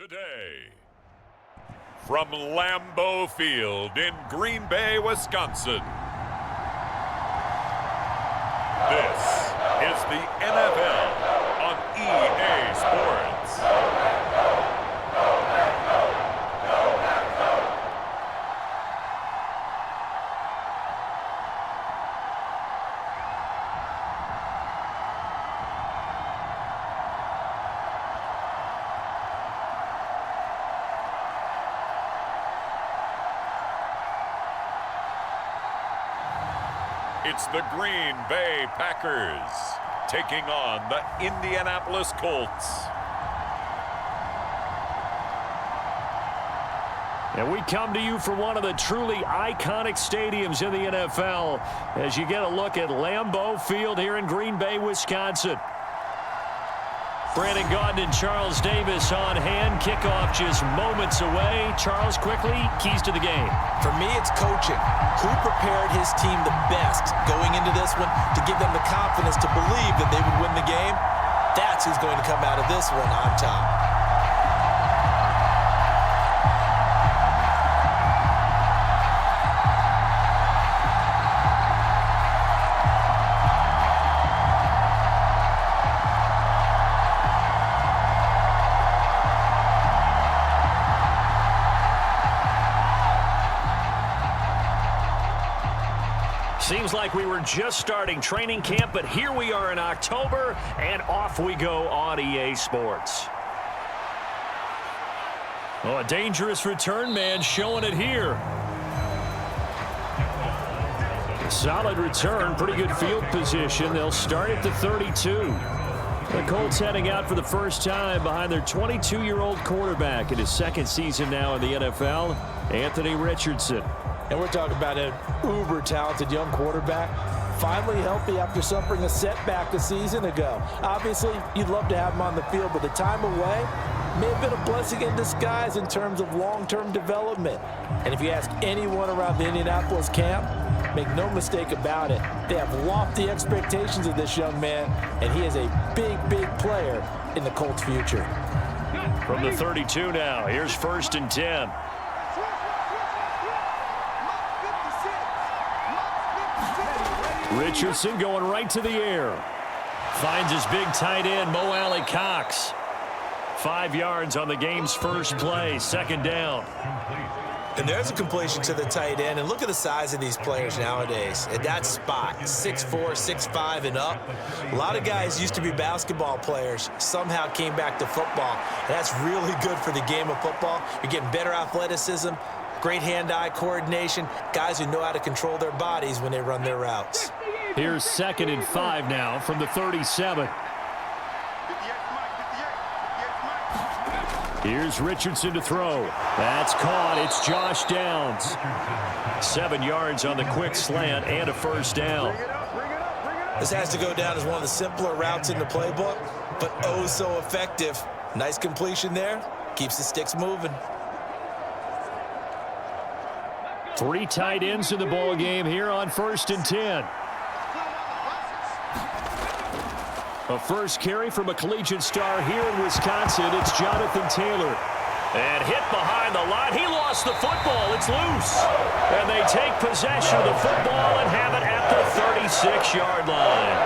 Today, from Lambeau Field in Green Bay, Wisconsin, this is the NFL on EA Sports. It's the Green Bay Packers taking on the Indianapolis Colts. And we come to you from one of the truly iconic stadiums in the NFL as you get a look at Lambeau Field here in Green Bay, Wisconsin. Brandon Gaudin and Charles Davis on hand. Kickoff just moments away. Charles, quickly, keys to the game. For me, it's coaching. Who prepared his team the best going into this one to give them the confidence to believe that they would win the game? That's who's going to come out of this one on top. Seems like we were just starting training camp, but here we are in October, and off we go on EA Sports. Oh, a dangerous return man showing it here. Solid return, pretty good field position. They'll start at the 32. The Colts heading out for the first time behind their 22-year-old quarterback in his second season now in the NFL, Anthony Richardson. And we're talking about an uber-talented young quarterback, finally healthy after suffering a setback a season ago. Obviously, you'd love to have him on the field, but the time away may have been a blessing in disguise in terms of long-term development. And if you ask anyone around the Indianapolis camp, make no mistake about it, they have lofty expectations of this young man, and he is a big, big player in the Colts' future. From the 32 now, here's 1st and 10. Richardson going right to the air. Finds his big tight end, Mo Alley-Cox. 5 yards on the game's first play, 2nd down. And there's a completion to the tight end. And look at the size of these players nowadays. At that spot, 6'4", 6'5", and up. A lot of guys used to be basketball players, somehow came back to football. And that's really good for the game of football. You're getting better athleticism, great hand-eye coordination, guys who know how to control their bodies when they run their routes. Here's 2nd and 5 now from the 37. Here's Richardson to throw. That's caught. It's Josh Downs. 7 yards on the quick slant and a 1st down. This has to go down as one of the simpler routes in the playbook, but oh so effective. Nice completion there. Keeps the sticks moving. 3 tight ends in the ball game here on 1st and 10. A first carry from a collegiate star here in Wisconsin. It's Jonathan Taylor. And hit behind the line. He lost the football. It's loose. And they take possession of the football and have it at the 36-yard line.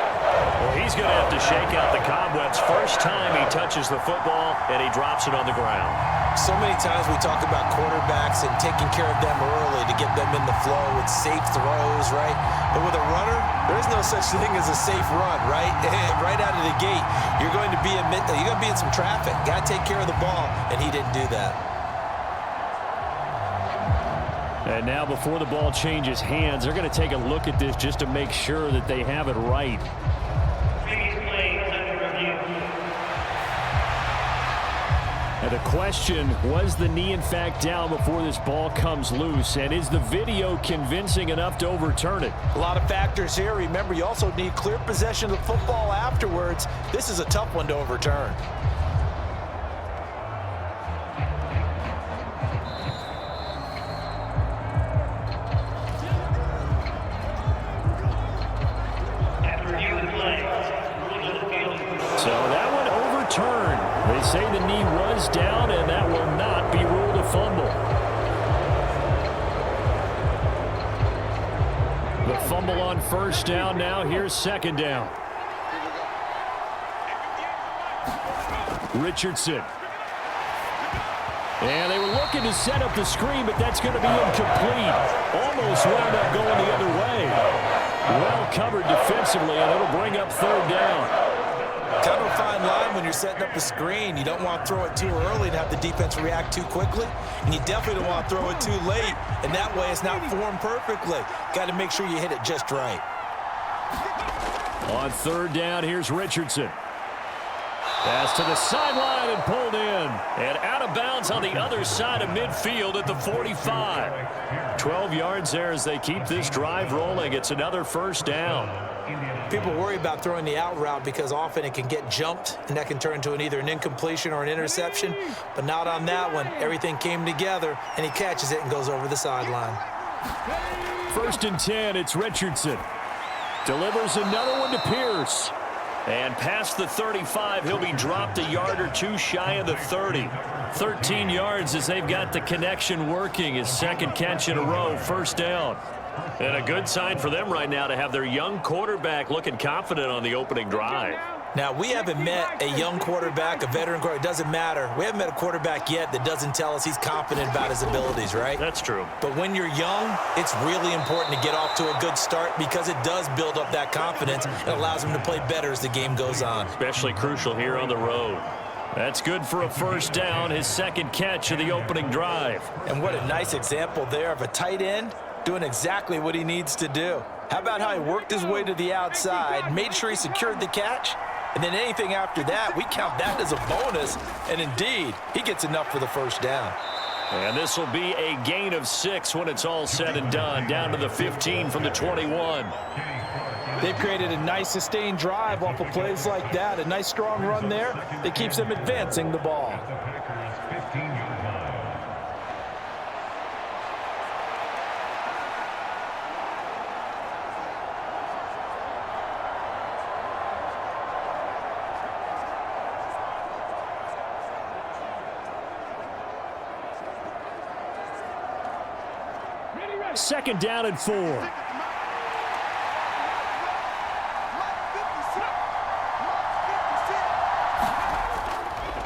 Well, he's going to have to shake out the cobwebs. First time he touches the football, and he drops it on the ground. So many times we talk about quarterbacks and taking care of them early to get them in the flow with safe throws, right? But with a runner, there is no such thing as a safe run, right? Right out of the gate, you're going to be in some traffic. Got to take care of the ball, and he didn't do that. And now before the ball changes hands, they're going to take a look at this just to make sure that they have it right. And the question, was the knee in fact down before this ball comes loose? And is the video convincing enough to overturn it? A lot of factors here. Remember, you also need clear possession of the football afterwards. This is a tough one to overturn. So that one overturned. They say the knee was down, and that will not be ruled a fumble. The fumble on first down now. Here's second down. Richardson. And they were looking to set up the screen, but that's going to be incomplete. Almost wound up going the other way. Well covered defensively, and it'll bring up third down. Kind of a fine line when you're setting up the screen. You don't want to throw it too early and have the defense react too quickly. And you definitely don't want to throw it too late. And that way it's not formed perfectly. Got to make sure you hit it just right. On third down, here's Richardson. Pass to the sideline and pulled in. And out of bounds on the other side of midfield at the 45. 12 yards there as they keep this drive rolling. It's another first down. People worry about throwing the out route because often it can get jumped, and that can turn into either an incompletion or an interception. But not on that one. Everything came together, and he catches it and goes over the sideline. First and 10, it's Richardson. Delivers another one to Pierce. And past the 35, he'll be dropped a yard or two shy of the 30. 13 yards as they've got the connection working. His second catch in a row, first down. And a good sign for them right now to have their young quarterback looking confident on the opening drive. Now, we haven't met a young quarterback, a veteran quarterback. It doesn't matter. We haven't met a quarterback yet that doesn't tell us he's confident about his abilities, right? That's true. But when you're young, it's really important to get off to a good start because it does build up that confidence and allows him to play better as the game goes on. Especially crucial here on the road. That's good for a first down, his second catch of the opening drive. And what a nice example there of a tight end doing exactly what he needs to do. How about how he worked his way to the outside, made sure he secured the catch, and then anything after that, we count that as a bonus. And indeed, he gets enough for the first down. And this will be a gain of 6 when it's all said and done, down to the 15 from the 21. They've created a nice sustained drive off of plays like that. A nice strong run there that keeps them advancing the ball. Second down and 4.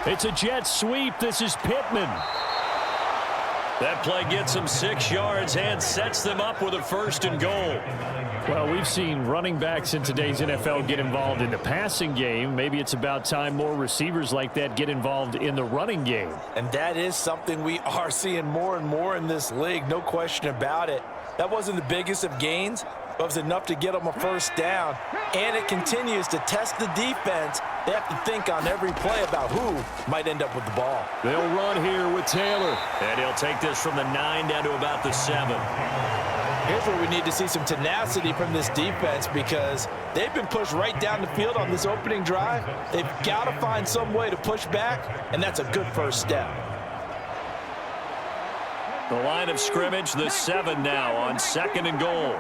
It's a jet sweep. This is Pittman. That play gets them 6 yards and sets them up with a first and goal. Well, we've seen running backs in today's NFL get involved in the passing game. Maybe it's about time more receivers like that get involved in the running game. And that is something we are seeing more and more in this league, no question about it. That wasn't the biggest of gains, but it was enough to get them a first down. And it continues to test the defense. They have to think on every play about who might end up with the ball. They'll run here with Taylor. And he'll take this from the 9 down to about the 7. Here's where we need to see some tenacity from this defense because they've been pushed right down the field on this opening drive. They've got to find some way to push back, and that's a good first step. The line of scrimmage, the 7 now on second and goal.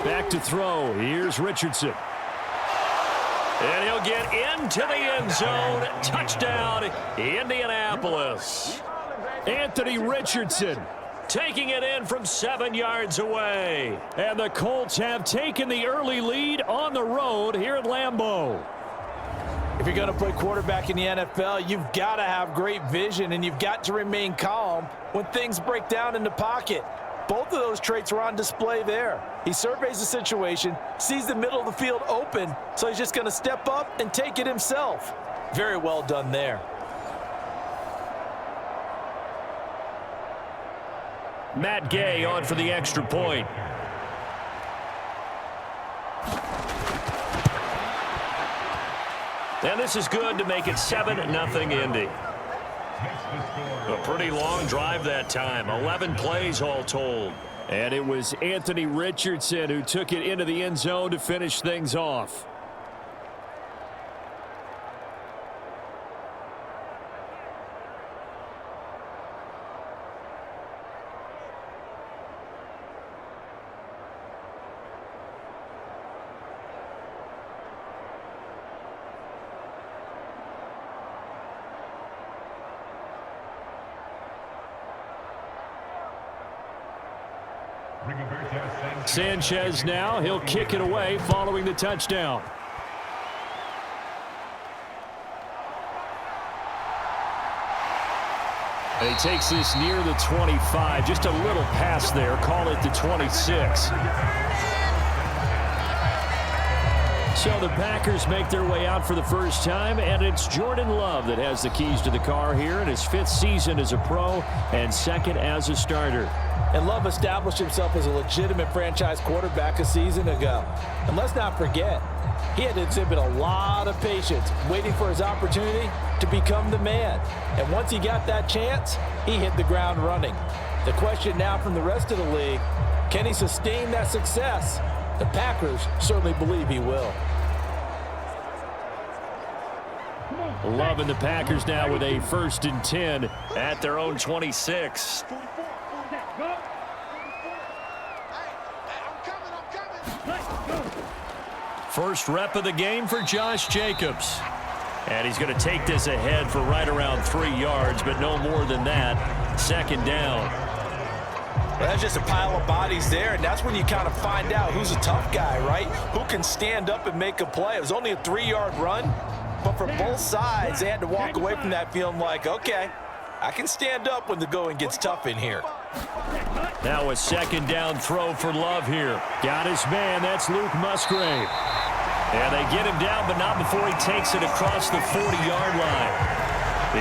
Back to throw. Here's Richardson. And he'll get into the end zone. Touchdown, Indianapolis. Anthony Richardson taking it in from 7 yards away. And the Colts have taken the early lead on the road here at Lambeau. If you're going to play quarterback in the NFL, you've got to have great vision, and you've got to remain calm when things break down in the pocket. Both of those traits are on display there. He surveys the situation, sees the middle of the field open, so he's just going to step up and take it himself. Very well done there. Matt Gay on for the extra point. And this is good to make it 7-0 Indy. A pretty long drive that time. 11 plays all told. And it was Anthony Richardson who took it into the end zone to finish things off. Sanchez now, he'll kick it away following the touchdown. And he takes this near the 25, just a little pass there, call it the 26. So the Packers make their way out for the first time, and it's Jordan Love that has the keys to the car here in his 5th season as a pro and 2nd as a starter. And Love established himself as a legitimate franchise quarterback a season ago. And let's not forget, he had to exhibit a lot of patience waiting for his opportunity to become the man. And once he got that chance, he hit the ground running. The question now from the rest of the league, can he sustain that success? The Packers certainly believe he will. Love and the Packers now with a 1st and 10 at their own 26. First rep of the game for Josh Jacobs. And he's going to take this ahead for right around 3 yards, but no more than that. 2nd down. Well, that's just a pile of bodies there, and that's when you kind of find out who's a tough guy, right? Who can stand up and make a play. It was only a 3-yard run, but for both sides, they had to walk away from that feeling like, okay, I can stand up when the going gets tough in here. Now a 2nd down throw for Love here. Got his man, that's Luke Musgrave. And they get him down, but not before he takes it across the 40-yard line.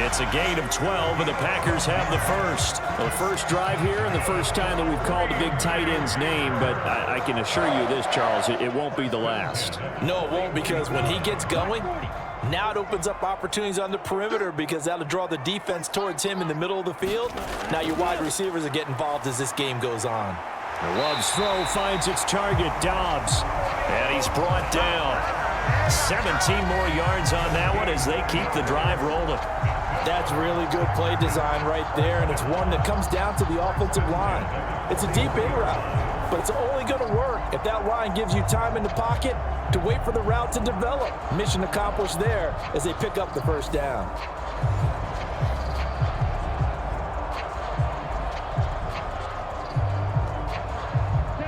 It's a gain of 12, and the Packers have the first. Well, the first drive here and the first time that we've called a big tight end's name, but I can assure you this, Charles, it won't be the last. No, it won't, because when he gets going, now it opens up opportunities on the perimeter because that'll draw the defense towards him in the middle of the field. Now your wide receivers are getting involved as this game goes on. Love's throw finds its target, Dobbs. And he's brought down. 17 more yards on that one as they keep the drive rolling. That's really good play design right there, and it's one that comes down to the offensive line. It's a deep in route, but it's only going to work if that line gives you time in the pocket to wait for the route to develop. Mission accomplished there as they pick up the 1st down.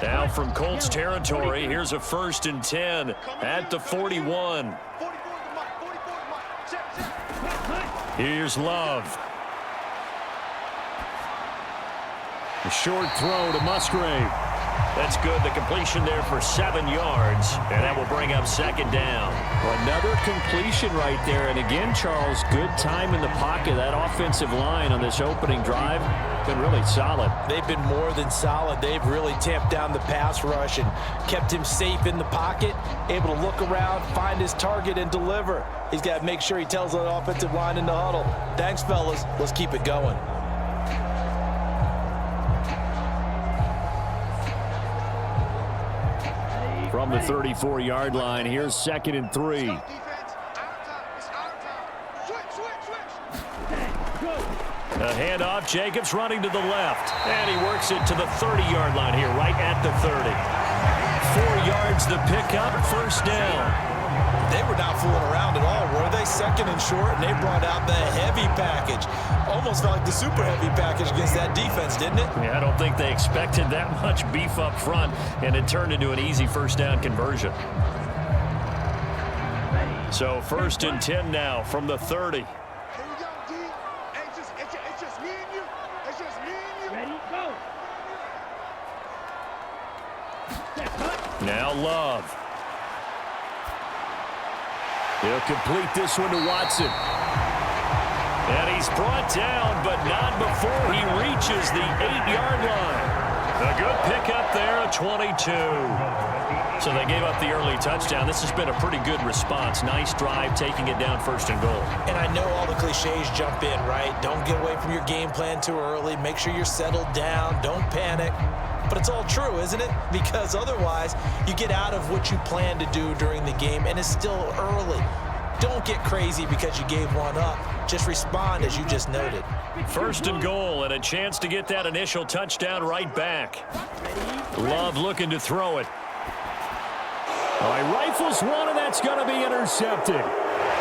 Now from Colts territory, here's a 1st and 10 at the 41. Here's Love. A short throw to Musgrave. That's good. The completion there for 7 yards, and that will bring up 2nd down. Well, another completion right there. And again, Charles, good time in the pocket. That offensive line on this opening drive been really solid. They've been more than solid. They've really tamped down the pass rush and kept him safe in the pocket, able to look around, find his target, and deliver. He's got to make sure he tells that offensive line in the huddle, thanks, fellas. Let's keep it going. From the 34-yard line, here's 2nd and 3. A handoff, Jacobs running to the left. And he works it to the 30-yard line here, right at the 30. 4 yards the pickup, 1st down. They were not fooling around at all, were they? 2nd and short, and they brought out the heavy package. Almost felt like the super heavy package against that defense, didn't it? Yeah, I don't think they expected that much beef up front, and it turned into an easy 1st down conversion. So 1st and 10 now from the 30. Here we go, D. Hey, it's just me and you. It's just me and you. Ready, go. Now Love. He'll complete this one to Watson. And he's brought down, but not before he reaches the 8-yard line. A good pickup there, a 22. So they gave up the early touchdown. This has been a pretty good response. Nice drive, taking it down 1st and goal. And I know all the cliches jump in, right? Don't get away from your game plan too early. Make sure you're settled down. Don't panic. But it's all true, isn't it? Because otherwise, you get out of what you plan to do during the game, and it's still early. Don't get crazy because you gave one up. Just respond as you just noted. 1st and goal, and a chance to get that initial touchdown right back. Love looking to throw it. All right, rifles one, and that's going to be intercepted.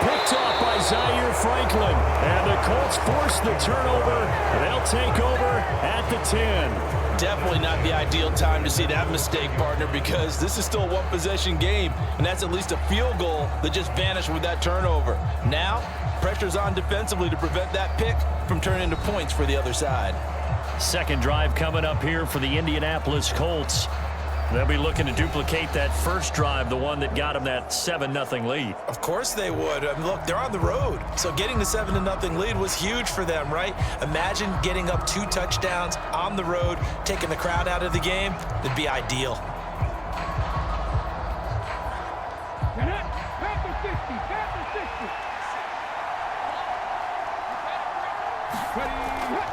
picked off by Zaire Franklin. And the Colts force the turnover. They'll take over at the 10. Definitely not the ideal time to see that mistake, partner, because this is still a one-possession game, and that's at least a field goal that just vanished with that turnover. Now, pressure's on defensively to prevent that pick from turning into points for the other side. Second drive coming up here for the Indianapolis Colts. They'll be looking to duplicate that first drive, the one that got them that 7-0 lead. Of course they would. I mean, look, they're on the road, so getting the 7-0 lead was huge for them, right? Imagine getting up 2 touchdowns on the road, taking the crowd out of the game. It'd be ideal.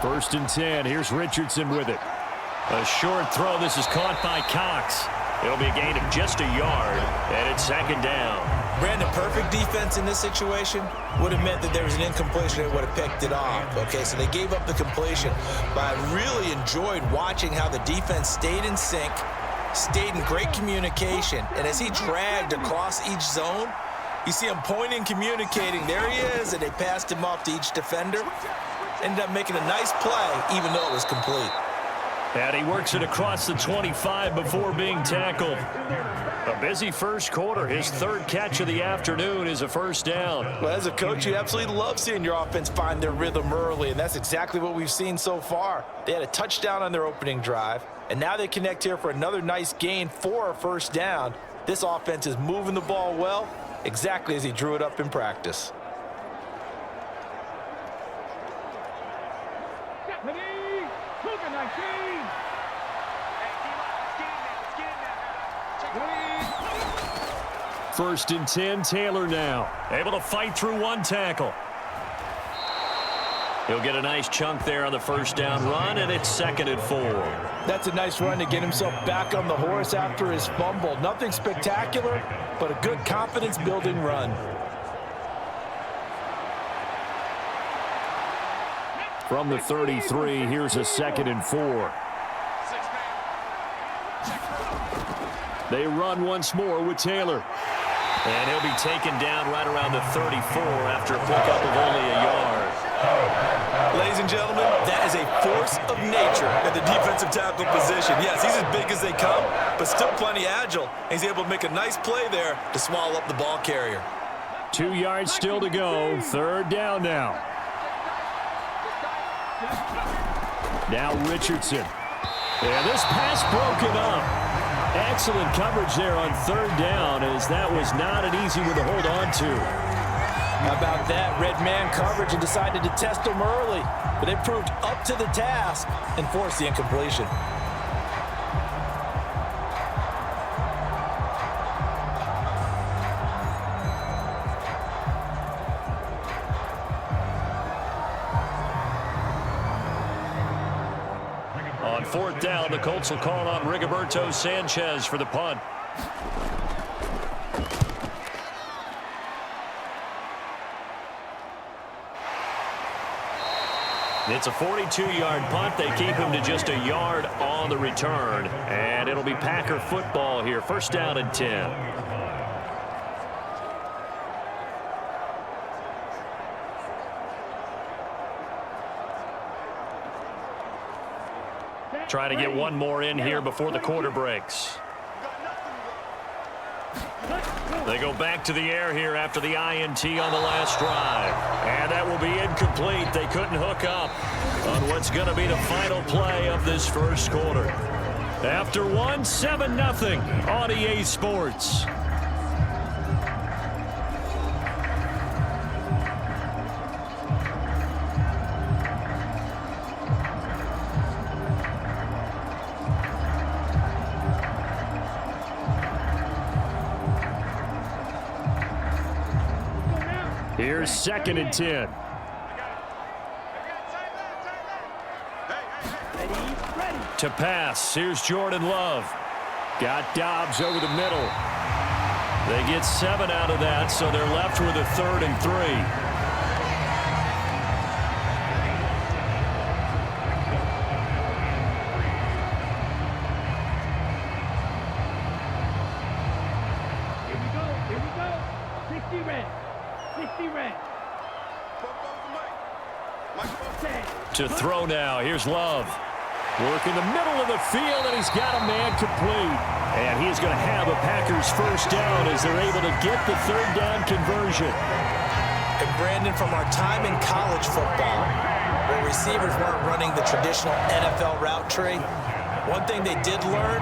First and 10. Here's Richardson with it. A short throw. This is caught by Cox. It'll be a gain of just a yard, and it's second down. Brandon, perfect defense in this situation would have meant that there was an incompletion that would have picked it off. Okay, so they gave up the completion, but I really enjoyed watching how the defense stayed in sync, stayed in great communication, and as he dragged across each zone, you see him pointing, communicating. There he is, and they passed him off to each defender. Ended up making a nice play, even though it was complete. And he works it across the 25 before being tackled. A busy first quarter. His third catch of the afternoon is a first down. Well, as a coach, you absolutely love seeing your offense find their rhythm early, and that's exactly what we've seen so far. They had a touchdown on their opening drive, and now they connect here for another nice gain for a first down. This offense is moving the ball well, exactly as he drew it up in practice. First and 10, Taylor now. Able to fight through one tackle. He'll get a nice chunk there on the first down run, and it's second and 4. That's a nice run to get himself back on the horse after his fumble. Nothing spectacular, but a good confidence-building run. From the 33, here's a second and 4. They run once more with Taylor. And he'll be taken down right around the 34 after a pickup of only a yard. Ladies and gentlemen, that is a force of nature at the defensive tackle position. Yes, he's as big as they come, but still plenty agile. He's able to make a nice play there to swallow up the ball carrier. 2 yards still to go. Third down now. Now Richardson. And this pass broken up. Excellent coverage there on third down, as that was not an easy one to hold on to. How about that? Red man coverage and decided to test them early, but they proved up to the task and forced the incompletion. On fourth down, the Colts will call on Rigoberto Sanchez for the punt. It's a 42-yard punt. They keep him to just a yard on the return. And it'll be Packer football here. First down and 10. Trying to get one more in here before the quarter breaks. They go back to the air here after the INT on the last drive. And that will be incomplete. They couldn't hook up on what's going to be the final play of this first quarter. After one, 7-0 on EA Sports. Here's second and 10. To pass, here's Jordan Love. Got Dobbs over the middle. They get 7 out of that, so they're left with a 3rd and 3. To throw now. Here's Love. Work in the middle of the field, and he's got a man complete. And he's going to have a Packers first down as they're able to get the third down conversion. And Brandon, from our time in college football, where receivers weren't running the traditional NFL route tree, one thing they did learn,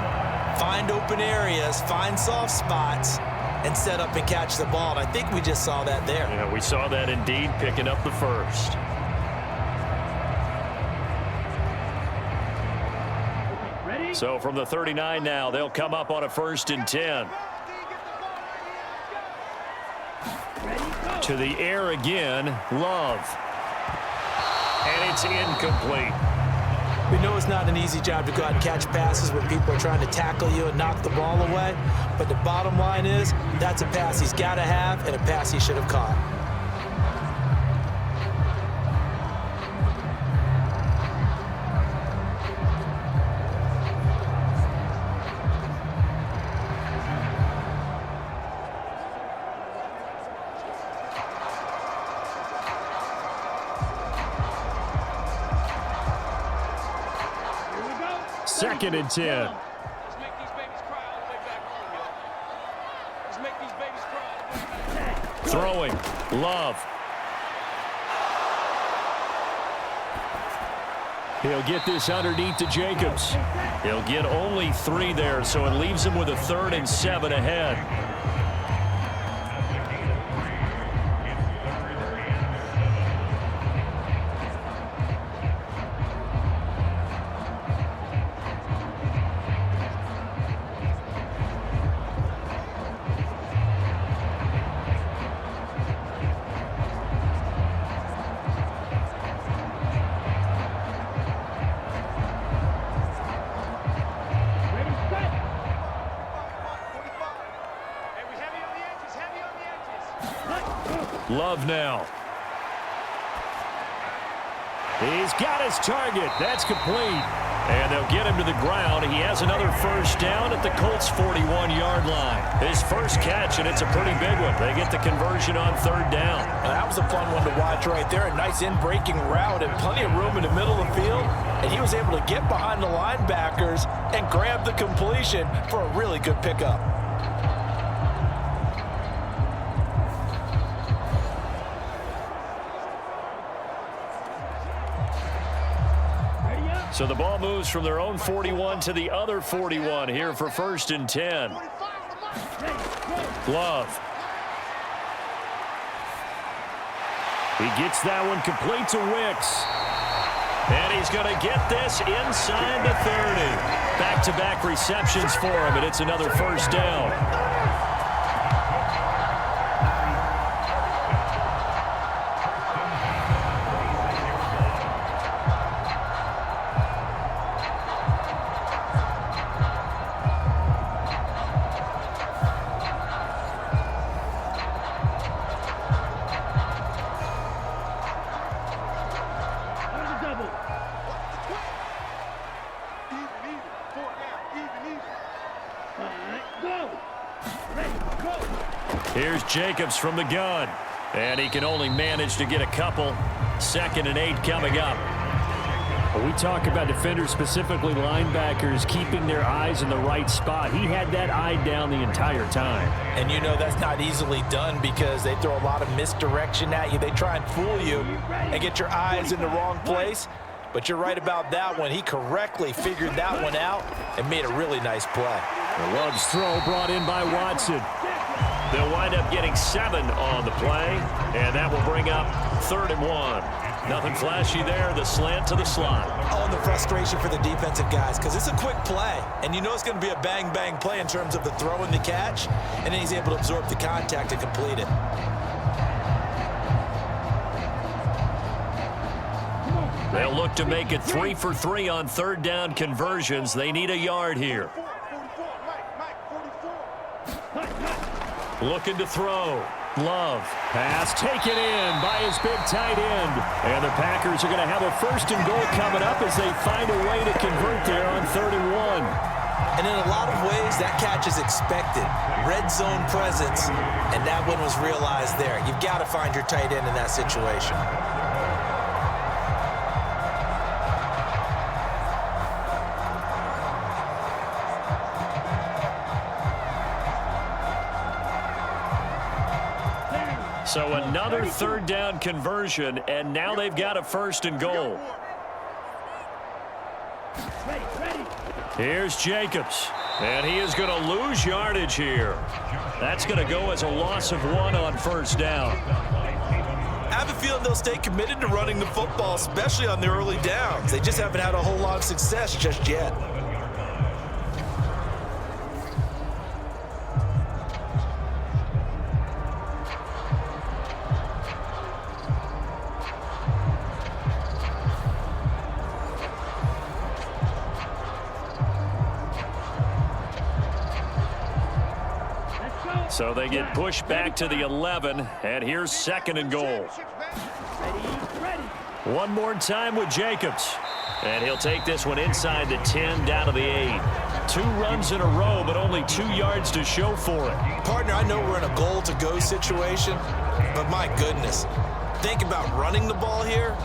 find open areas, find soft spots, and set up and catch the ball. And I think we just saw that there. Yeah, we saw that indeed, picking up the first. So from the 39 now, they'll come up on a 1st and 10. To the air again, Love. And it's incomplete. We know it's not an easy job to go out and catch passes when people are trying to tackle you and knock the ball away. But the bottom line is, that's a pass he's got to have and a pass he should have caught. Second and 10. Let's make these babies cry all the way back home, yo. Let's make these babies cry all the way back home. Throwing. Love. He'll get this underneath to Jacobs. He'll get only 3 there, so it leaves him with a 3rd and 7 ahead. Love now. He's got his target. That's complete. And they'll get him to the ground. He has another first down at the Colts' 41-yard line. His first catch, and it's a pretty big one. They get the conversion on 3rd down. And that was a fun one to watch right there. A nice in-breaking route and plenty of room in the middle of the field. And he was able to get behind the linebackers and grab the completion for a really good pickup. So the ball moves from their own 41 to the other 41 here for 1st and 10. Love. He gets that one complete to Wicks. And he's going to get this inside the 30. Back-to-back receptions for him, and it's another first down. Here's Jacobs from the gun. And he can only manage to get a couple. 2nd and 8 coming up. We talk about defenders, specifically linebackers, keeping their eyes in the right spot. He had that eye down the entire time. And you know that's not easily done because they throw a lot of misdirection at you. They try and fool you and get your eyes in the wrong place. But you're right about that one. He correctly figured that one out and made a really nice play. The Love's throw brought in by Watson. They'll wind up getting 7 on the play, and that will bring up 3rd and 1. Nothing flashy there, the slant to the slot. Oh, and the frustration for the defensive guys, because it's a quick play, and you know it's going to be a bang-bang play in terms of the throw and the catch, and then he's able to absorb the contact and complete it. They'll look to make it 3 for 3 on 3rd down conversions. They need a yard here. Looking to throw. Love. Pass taken in by his big tight end. And the Packers are going to have a 1st and goal coming up as they find a way to convert there on 3rd and 1. And in a lot of ways, that catch is expected. Red zone presence, and that one was realized there. You've got to find your tight end in that situation. So another third down conversion, and now they've got a 1st and goal. Here's Jacobs, and he is going to lose yardage here. That's going to go as a loss of 1 on 1st down. I have a feeling they'll stay committed to running the football, especially on the early downs. They just haven't had a whole lot of success just yet. So they get pushed back to the 11, and here's 2nd and goal. One more time with Jacobs, and he'll take this one inside the 10 down to the 8. 2 runs in a row, but only 2 yards to show for it. Partner, I know we're in a goal-to-go situation, but my goodness, think about running the ball here.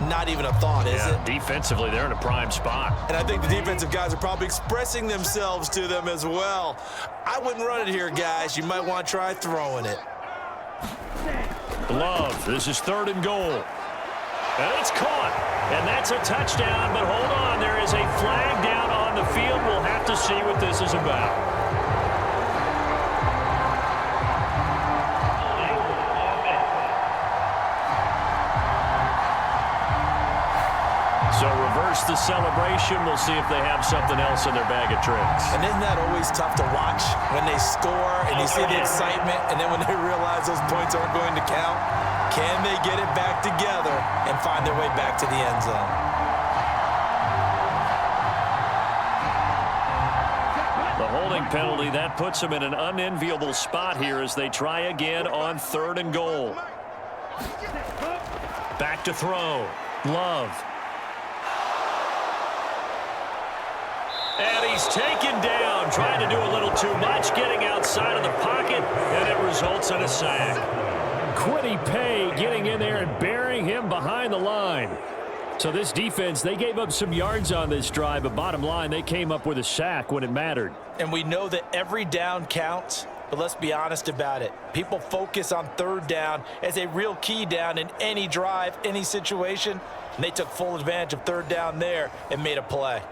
Not even a thought, is it? Defensively, they're in a prime spot. And I think the defensive guys are probably expressing themselves to them as well. I wouldn't run it here, guys. You might want to try throwing it. Love, this is 3rd and goal. And it's caught. And that's a touchdown, but hold on. There is a flag down on the field. We'll have to see what this is about. So reverse the celebration. We'll see if they have something else in their bag of tricks. And isn't that always tough to watch when they score and you see the excitement, and then when they realize those points aren't going to count? Can they get it back together and find their way back to the end zone? The holding penalty, that puts them in an unenviable spot here as they try again on 3rd and goal. Back to throw. Love. And he's taken down, trying to do a little too much, getting outside of the pocket, and it results in a sack. Quiddy Pay getting in there and burying him behind the line. So this defense, they gave up some yards on this drive, but bottom line, they came up with a sack when it mattered. And we know that every down counts, but let's be honest about it. People focus on 3rd down as a real key down in any drive, any situation, and they took full advantage of 3rd down there and made a play.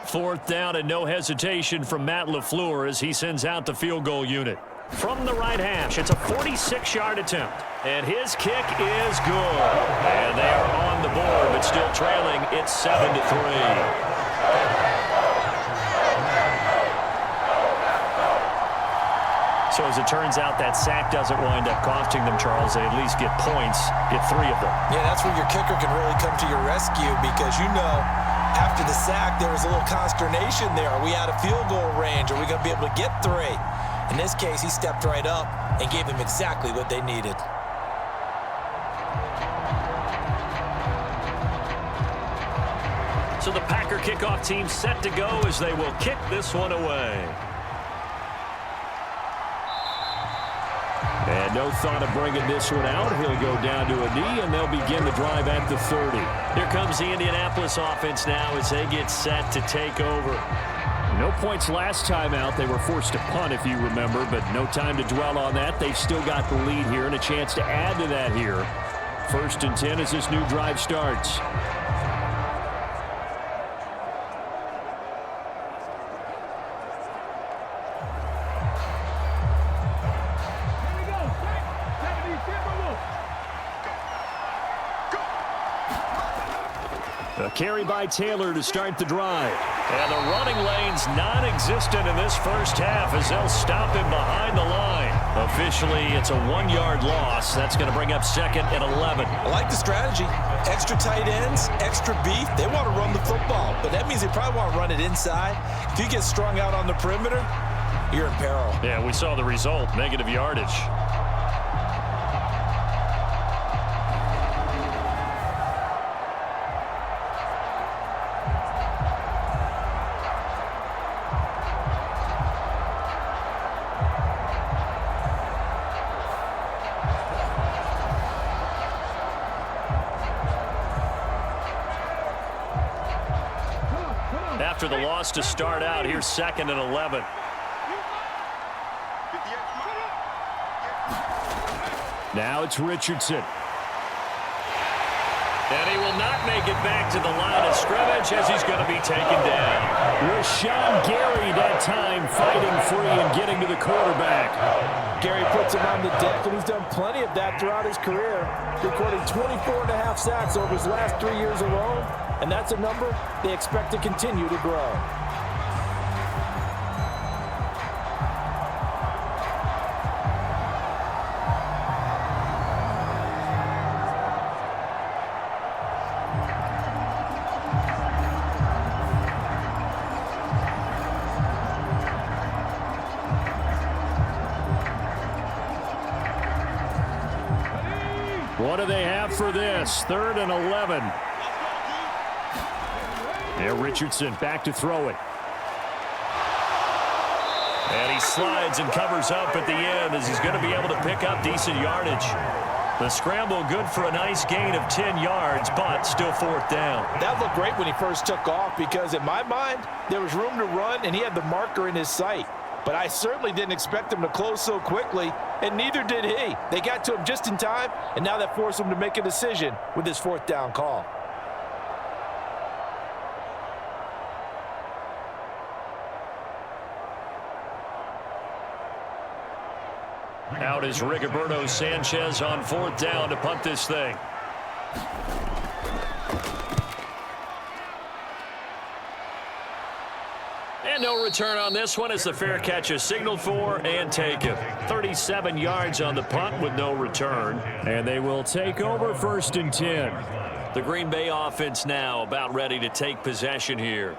Fourth down and no hesitation from Matt LaFleur as he sends out the field goal unit. From the right hash, it's a 46-yard attempt. And his kick is good. And they are on the board, but still trailing. It's 7-3. So as it turns out, that sack doesn't wind up costing them, Charles. They at least get points, get 3 of them. Yeah, that's where your kicker can really come to your rescue because you know after the sack there was a little consternation there. Are we out of field goal range? Are we going to be able to get 3? In this case, he stepped right up and gave them exactly what they needed. So the Packer kickoff team set to go as they will kick this one away. And no thought of bringing this one out. He'll go down to a knee, and they'll begin the drive at the 30. Here comes the Indianapolis offense now as they get set to take over. No points last time out. They were forced to punt, if you remember, but no time to dwell on that. They've still got the lead here and a chance to add to that here. 1st and 10 as this new drive starts. A carry by Taylor to start the drive. And the running lane's non-existent in this first half as they'll stop him behind the line. Officially, it's a 1-yard loss. That's going to bring up 2nd and 11. I like the strategy. Extra tight ends, extra beef. They want to run the football, but that means they probably want to run it inside. If you get strung out on the perimeter, you're in peril. Yeah, we saw the result, negative yardage. After the loss to start out, here's 2nd and 11. Now it's Richardson. And he will not make it back to the line of scrimmage as he's going to be taken down. Rashawn Gary that time fighting free and getting to the quarterback. Gary puts him on the deck, and he's done plenty of that throughout his career, recording 24.5 sacks over his last 3 years alone, and that's a number they expect to continue to grow. What do they have for this? 3rd and 11. There, Richardson back to throw it. And he slides and covers up at the end as he's going to be able to pick up decent yardage. The scramble good for a nice gain of 10 yards, but still 4th down. That looked great when he first took off because, in my mind, there was room to run and he had the marker in his sight. But I certainly didn't expect him to close so quickly, and neither did he. They got to him just in time, and now that forced him to make a decision with his 4th down call. Out is Rigoberto Sanchez on 4th down to punt this thing. And no return on this one as the fair catch is signaled for and taken. 37 yards on the punt with no return. And they will take over 1st and 10. The Green Bay offense now about ready to take possession here.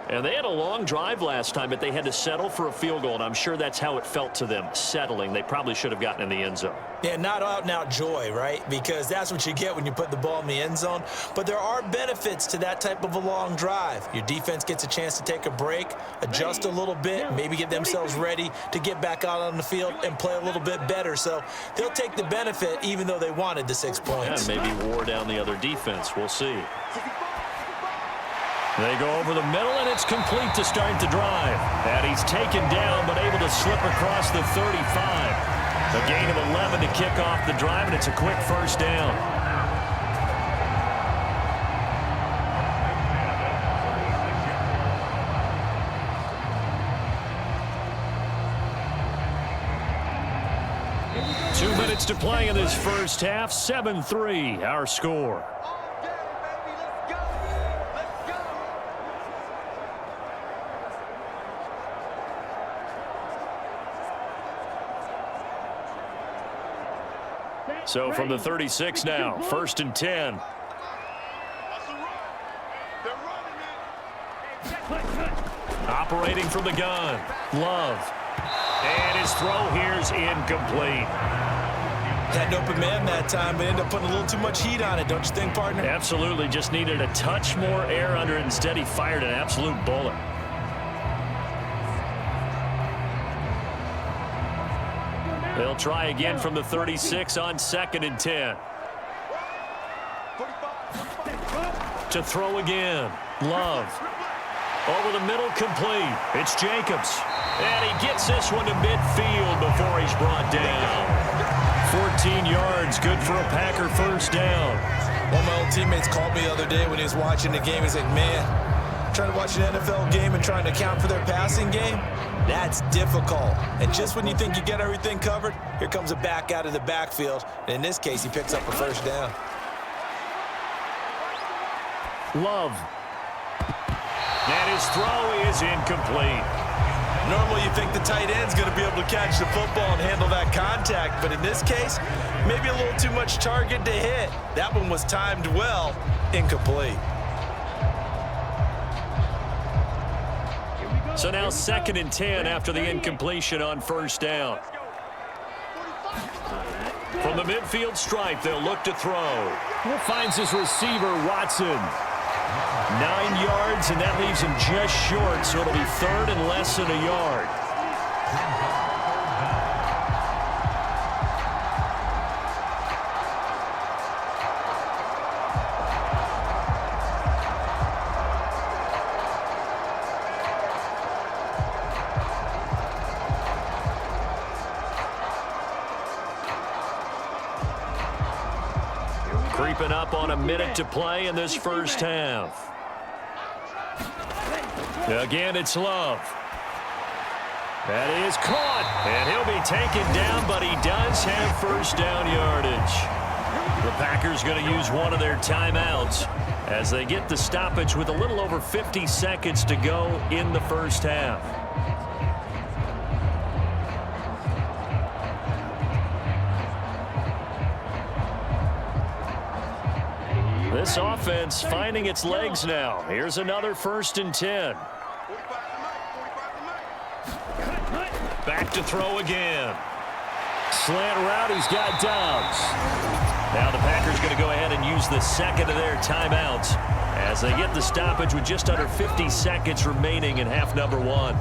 And they had a long drive last time, but they had to settle for a field goal, and I'm sure that's how it felt to them, settling. They probably should have gotten in the end zone. Yeah, not out-and-out joy, right? Because that's what you get when you put the ball in the end zone. But there are benefits to that type of a long drive. Your defense gets a chance to take a break, adjust a little bit, maybe get themselves ready to get back out on the field and play a little bit better. So they'll take the benefit even though they wanted the 6 points. Yeah, maybe wore down the other defense. We'll see. They go over the middle, and it's complete to start the drive. And he's taken down, but able to slip across the 35. A gain of 11 to kick off the drive, and it's a quick 1st down. Two minutes to play in this first half. 7-3, our score. So from the 36 now, 1st and 10. Operating from the gun, Love. And his throw here's incomplete. Had an open man that time, but ended up putting a little too much heat on it, don't you think, partner? Absolutely, just needed a touch more air under it. Instead, he fired an absolute bullet. They'll try again from the 36 on 2nd and 10. To throw again, Love. Over the middle, complete. It's Jacobs. And he gets this one to midfield before he's brought down. 14 yards, good for a Packer 1st down. One of my old teammates called me the other day when he was watching the game. He's like, man, trying to watch an NFL game and trying to account for their passing game, that's difficult. And just when you think you get everything covered, here comes a back out of the backfield. And in this case, he picks up a 1st down. Love. And his throw is incomplete. Normally you think the tight end's going to be able to catch the football and handle that contact, but in this case, maybe a little too much target to hit. That one was timed well, incomplete. So now 2nd and 10 after the incompletion on 1st down. From the midfield stripe, they'll look to throw. Finds his receiver, Watson. 9 yards, and that leaves him just short, so it'll be 3rd and less than a yard. Creeping up on a minute to play in this first half. Again, it's Love. That is caught, and he'll be taken down, but he does have first down yardage. The Packers going to use one of their timeouts as they get the stoppage with a little over 50 seconds to go in the first half. This offense finding its legs now. Here's another 1st and 10. Back to throw again. Slant route, he's got Dobbs. Now the Packers going to go ahead and use the second of their timeouts as they get the stoppage with just under 50 seconds remaining in half number 1.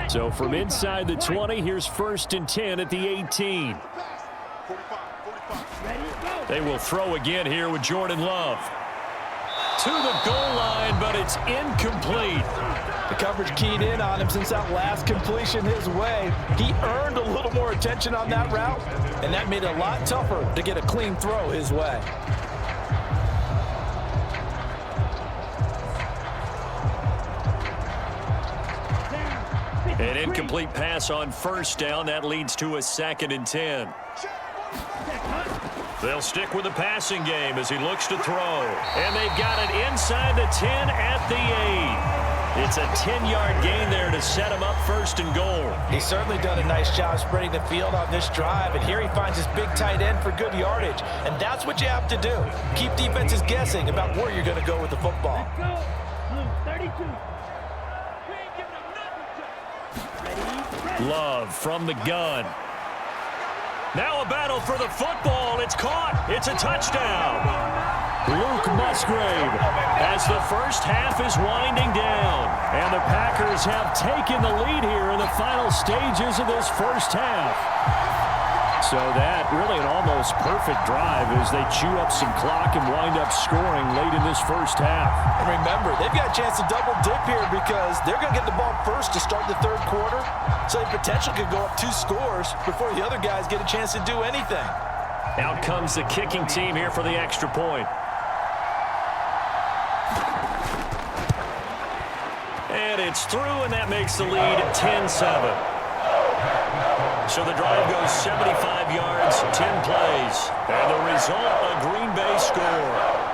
So from inside the 20, here's 1st and 10 at the 18. They will throw again here with Jordan Love. To the goal line, but it's incomplete. The coverage keyed in on him since that last completion his way. He earned a little more attention on that route, and that made it a lot tougher to get a clean throw his way. An incomplete pass on 1st down. That leads to a 2nd and 10. They'll stick with the passing game as he looks to throw. And they've got it inside the 10 at the 8. It's a 10-yard gain there to set him up 1st and goal. He's certainly done a nice job spreading the field on this drive, and here he finds his big tight end for good yardage. And that's what you have to do. Keep defenses guessing about where you're going to go with the football. Let's go. 32. Love from the gun. Now a battle for the football. It's caught. It's a touchdown. Luke Musgrave as the first half is winding down. And the Packers have taken the lead here in the final stages of this first half. So that really an almost perfect drive as they chew up some clock and wind up scoring late in this first half. And remember, they've got a chance to double dip here because they're going to get the ball first to start the 3rd quarter. So they potentially could go up 2 scores before the other guys get a chance to do anything. Out comes the kicking team here for the extra point. And it's through, and that makes the lead 10-7. So the drive goes 75 yards, 10 plays. And the result, a Green Bay score.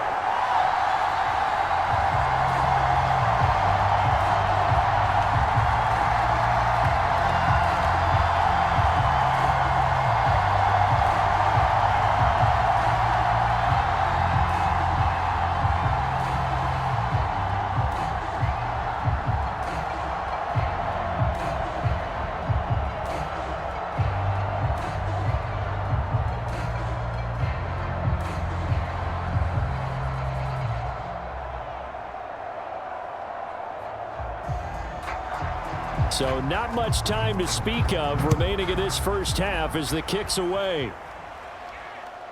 So not much time to speak of remaining in this first half as the kick's away.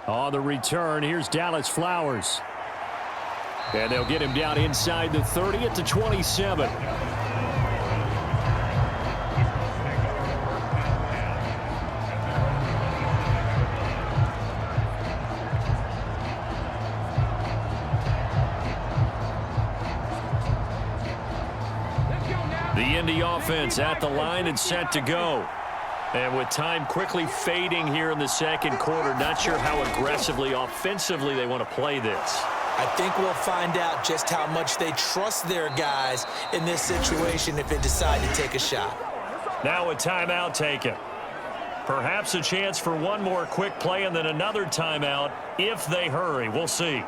On the return, here's Dallas Flowers. And they'll get him down inside the 30 at the 27. The Indy offense at the line and set to go. And with time quickly fading here in the 2nd quarter, not sure how aggressively, offensively they want to play this. I think we'll find out just how much they trust their guys in this situation if they decide to take a shot. Now a timeout taken. Perhaps a chance for one more quick play and then another timeout if they hurry. We'll see.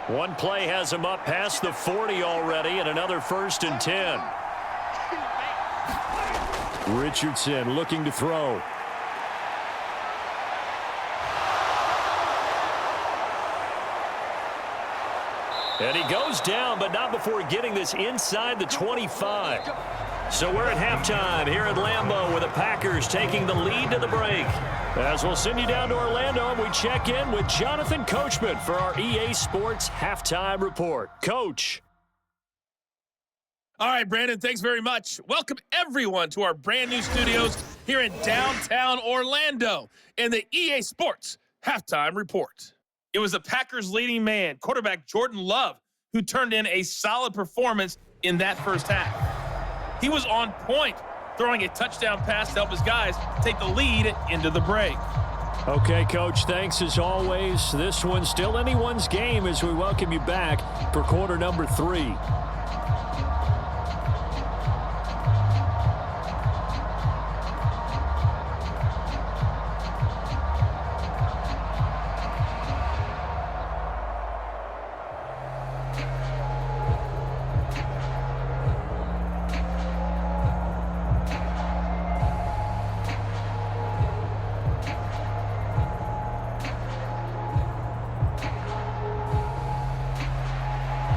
One play has him up past the 40 already, and another 1st and 10. Richardson looking to throw. And he goes down, but not before getting this inside the 25. So we're at halftime here at Lambeau with the Packers taking the lead to the break. As we'll send you down to Orlando, and we check in with Jonathan Coachman for our EA Sports Halftime Report. Coach. All right, Brandon, thanks very much. Welcome, everyone, to our brand new studios here in downtown Orlando in the EA Sports Halftime Report. It was the Packers' leading man, quarterback Jordan Love, who turned in a solid performance in that first half. He was on point, throwing a touchdown pass to help his guys take the lead into the break. Okay, Coach, thanks as always. This one's still anyone's game as we welcome you back for quarter number 3.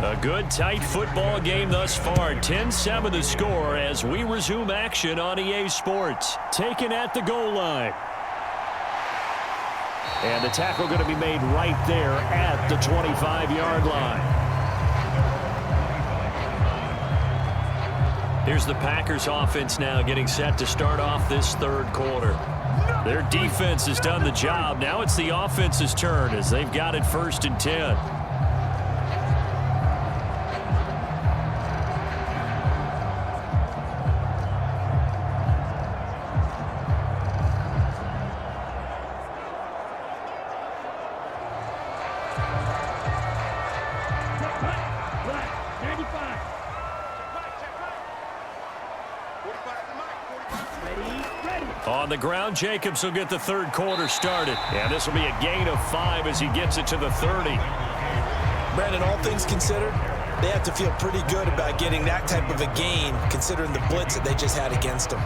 A good, tight football game thus far. 10-7 the score as we resume action on EA Sports. Taken at the goal line. And the tackle going to be made right there at the 25-yard line. Here's the Packers offense now getting set to start off this third quarter. Their defense has done the job. Now it's the offense's turn as they've got it 1st and 10. On the ground, Jacobs will get the third quarter started. And this will be a gain of 5 as he gets it to the 30. Brandon, all things considered, they have to feel pretty good about getting that type of a gain, considering the blitz that they just had against them.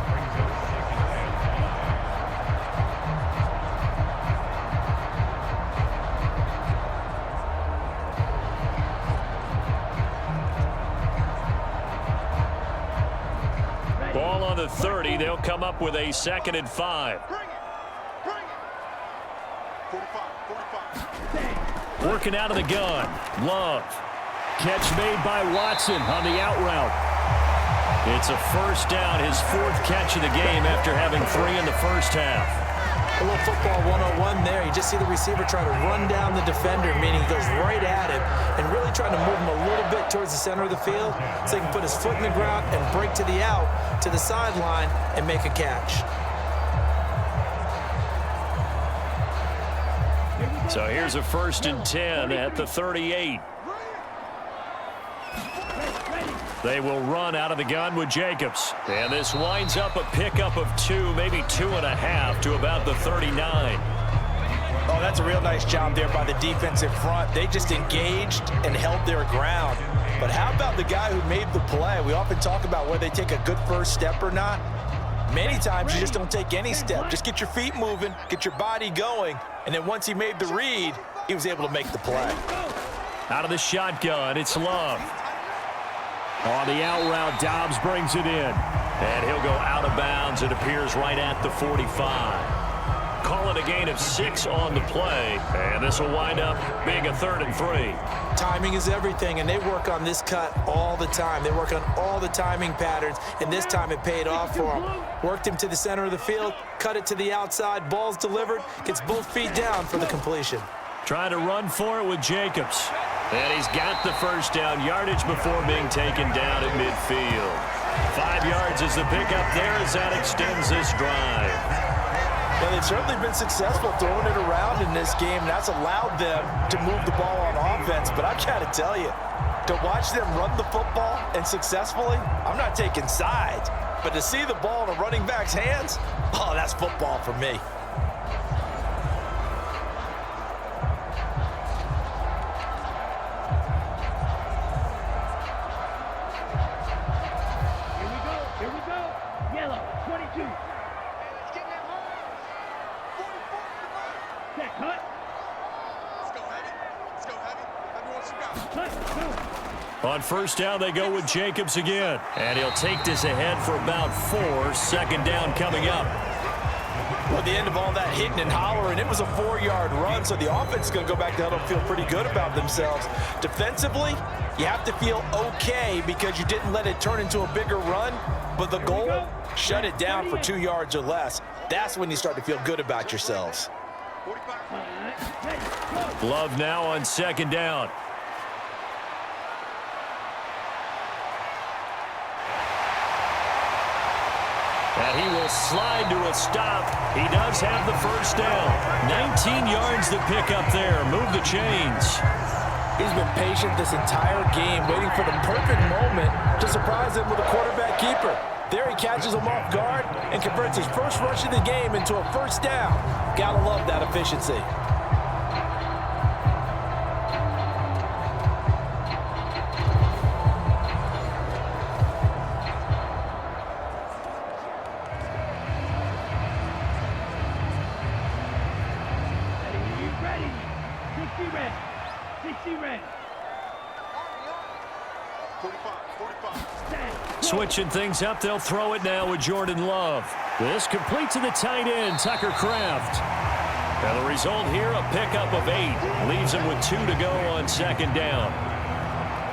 Ball on the 30. They'll come up with a 2nd and 5. Bring it. 45. Working out of the gun. Love. Catch made by Watson on the out route. It's a first down, his 4th catch of the game after having 3 in the first half. A little football 101 there. You just see the receiver try to run down the defender, meaning he goes right at him and really trying to move him a little bit towards the center of the field so he can put his foot in the ground and break to the out, to the sideline, and make a catch. So here's a 1st and 10 at the 38. They will run out of the gun with Jacobs. And this winds up a pickup of 2, maybe 2.5 to about the 39. Oh, that's a real nice job there by the defensive front. They just engaged and held their ground. But how about the guy who made the play? We often talk about whether they take a good first step or not. Many times you just don't take any step. Just get your feet moving, get your body going, and then once he made the read, he was able to make the play. Out of the shotgun, it's Love. On the out route, Dobbs brings it in. And he'll go out of bounds. It appears right at the 45. Call it a gain of 6 on the play. And this will wind up being a 3rd and 3. Timing is everything, and they work on this cut all the time. They work on all the timing patterns, and this time it paid off for them. Worked him to the center of the field, cut it to the outside, ball's delivered, gets both feet down for the completion. Trying to run for it with Jacobs. And he's got the first down, yardage before being taken down at midfield. 5 yards is the pickup there as that extends this drive. Well, they've certainly been successful throwing it around in this game, and that's allowed them to move the ball on offense. But I've got to tell you, to watch them run the football and successfully, I'm not taking sides, but to see the ball in a running back's hands, oh, that's football for me. Here we go. Yellow, 22. Set, cut. Let's go, heavy. Have me what you got. Cut, go. On first down, they go with Jacobs again. And he'll take this ahead for about 4. Second down coming up. Well, at the end of all that hitting and hollering, it was a 4-yard run, so the offense is going to go back to huddle and feel pretty good about themselves. Defensively, you have to feel okay because you didn't let it turn into a bigger run, but the goal, shut it down for 2 yards or less. That's when you start to feel good about yourselves. Love now on second down. And he will slide to a stop. He does have the first down. 19 yards to pick up there. Move the chains. He's been patient this entire game, waiting for the perfect moment to surprise him with a quarterback keeper. There he catches him off guard and converts his first rush of the game into a first down. Gotta love that efficiency. Switching things up, they'll throw it now with Jordan Love. This complete to the tight end, Tucker Kraft. And the result here, a pickup of 8. Leaves him with 2 to go on second down.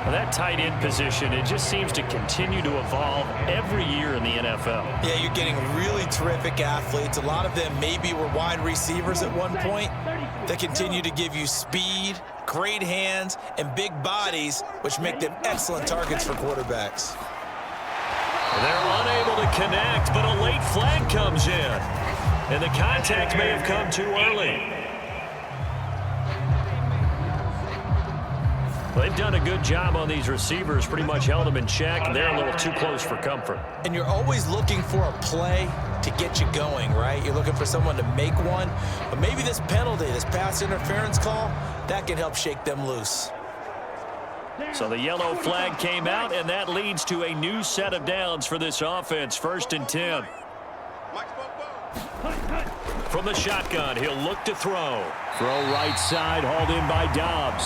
Well, that tight end position, it just seems to continue to evolve every year in the NFL. Yeah, you're getting really terrific athletes. A lot of them maybe were wide receivers at one point that continue to give you speed, great hands, and big bodies, which make them excellent targets for quarterbacks. They're unable to connect, but a late flag comes in. And the contact may have come too early. They've done a good job on these receivers, pretty much held them in check. They're a little too close for comfort. And you're always looking for a play to get you going, right? You're looking for someone to make one. But maybe this penalty, this pass interference call, that can help shake them loose. So the yellow flag came out, and that leads to a new set of downs for this offense. 1st and 10. From the shotgun, he'll look to throw. Throw right side, hauled in by Dobbs.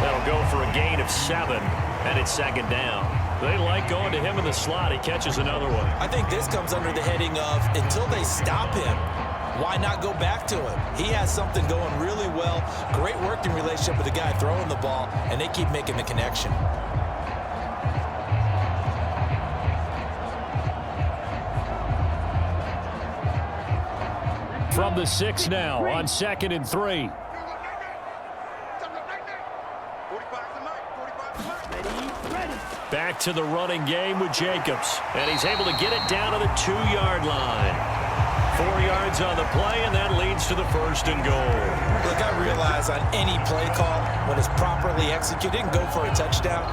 That'll go for a gain of 7, and it's second down. They like going to him in the slot. He catches another one. I think this comes under the heading of until they stop him, why not go back to him? He has something going really well. Great working relationship with the guy throwing the ball, and they keep making the connection. From the 6 now on 2nd and 3. Back to the running game with Jacobs. And he's able to get it down to the 2-yard line. 4 yards on the play, and that leads to the 1st and goal. Look, I realize on any play call, when it's properly executed, and go for a touchdown.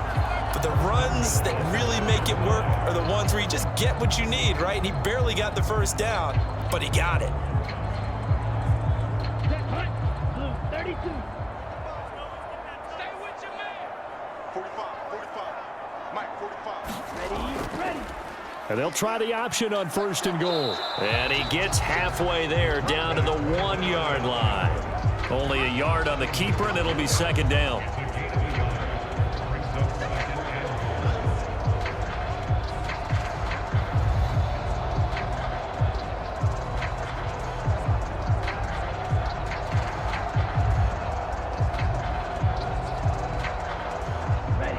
But the runs that really make it work are the ones where you just get what you need, right? And he barely got the first down, but he got it. 32. Stay with your man. 45. Mike, 45. Ready. And they'll try the option on 1st and goal. And he gets halfway there, down to the 1-yard line. Only a yard on the keeper, and it'll be second down.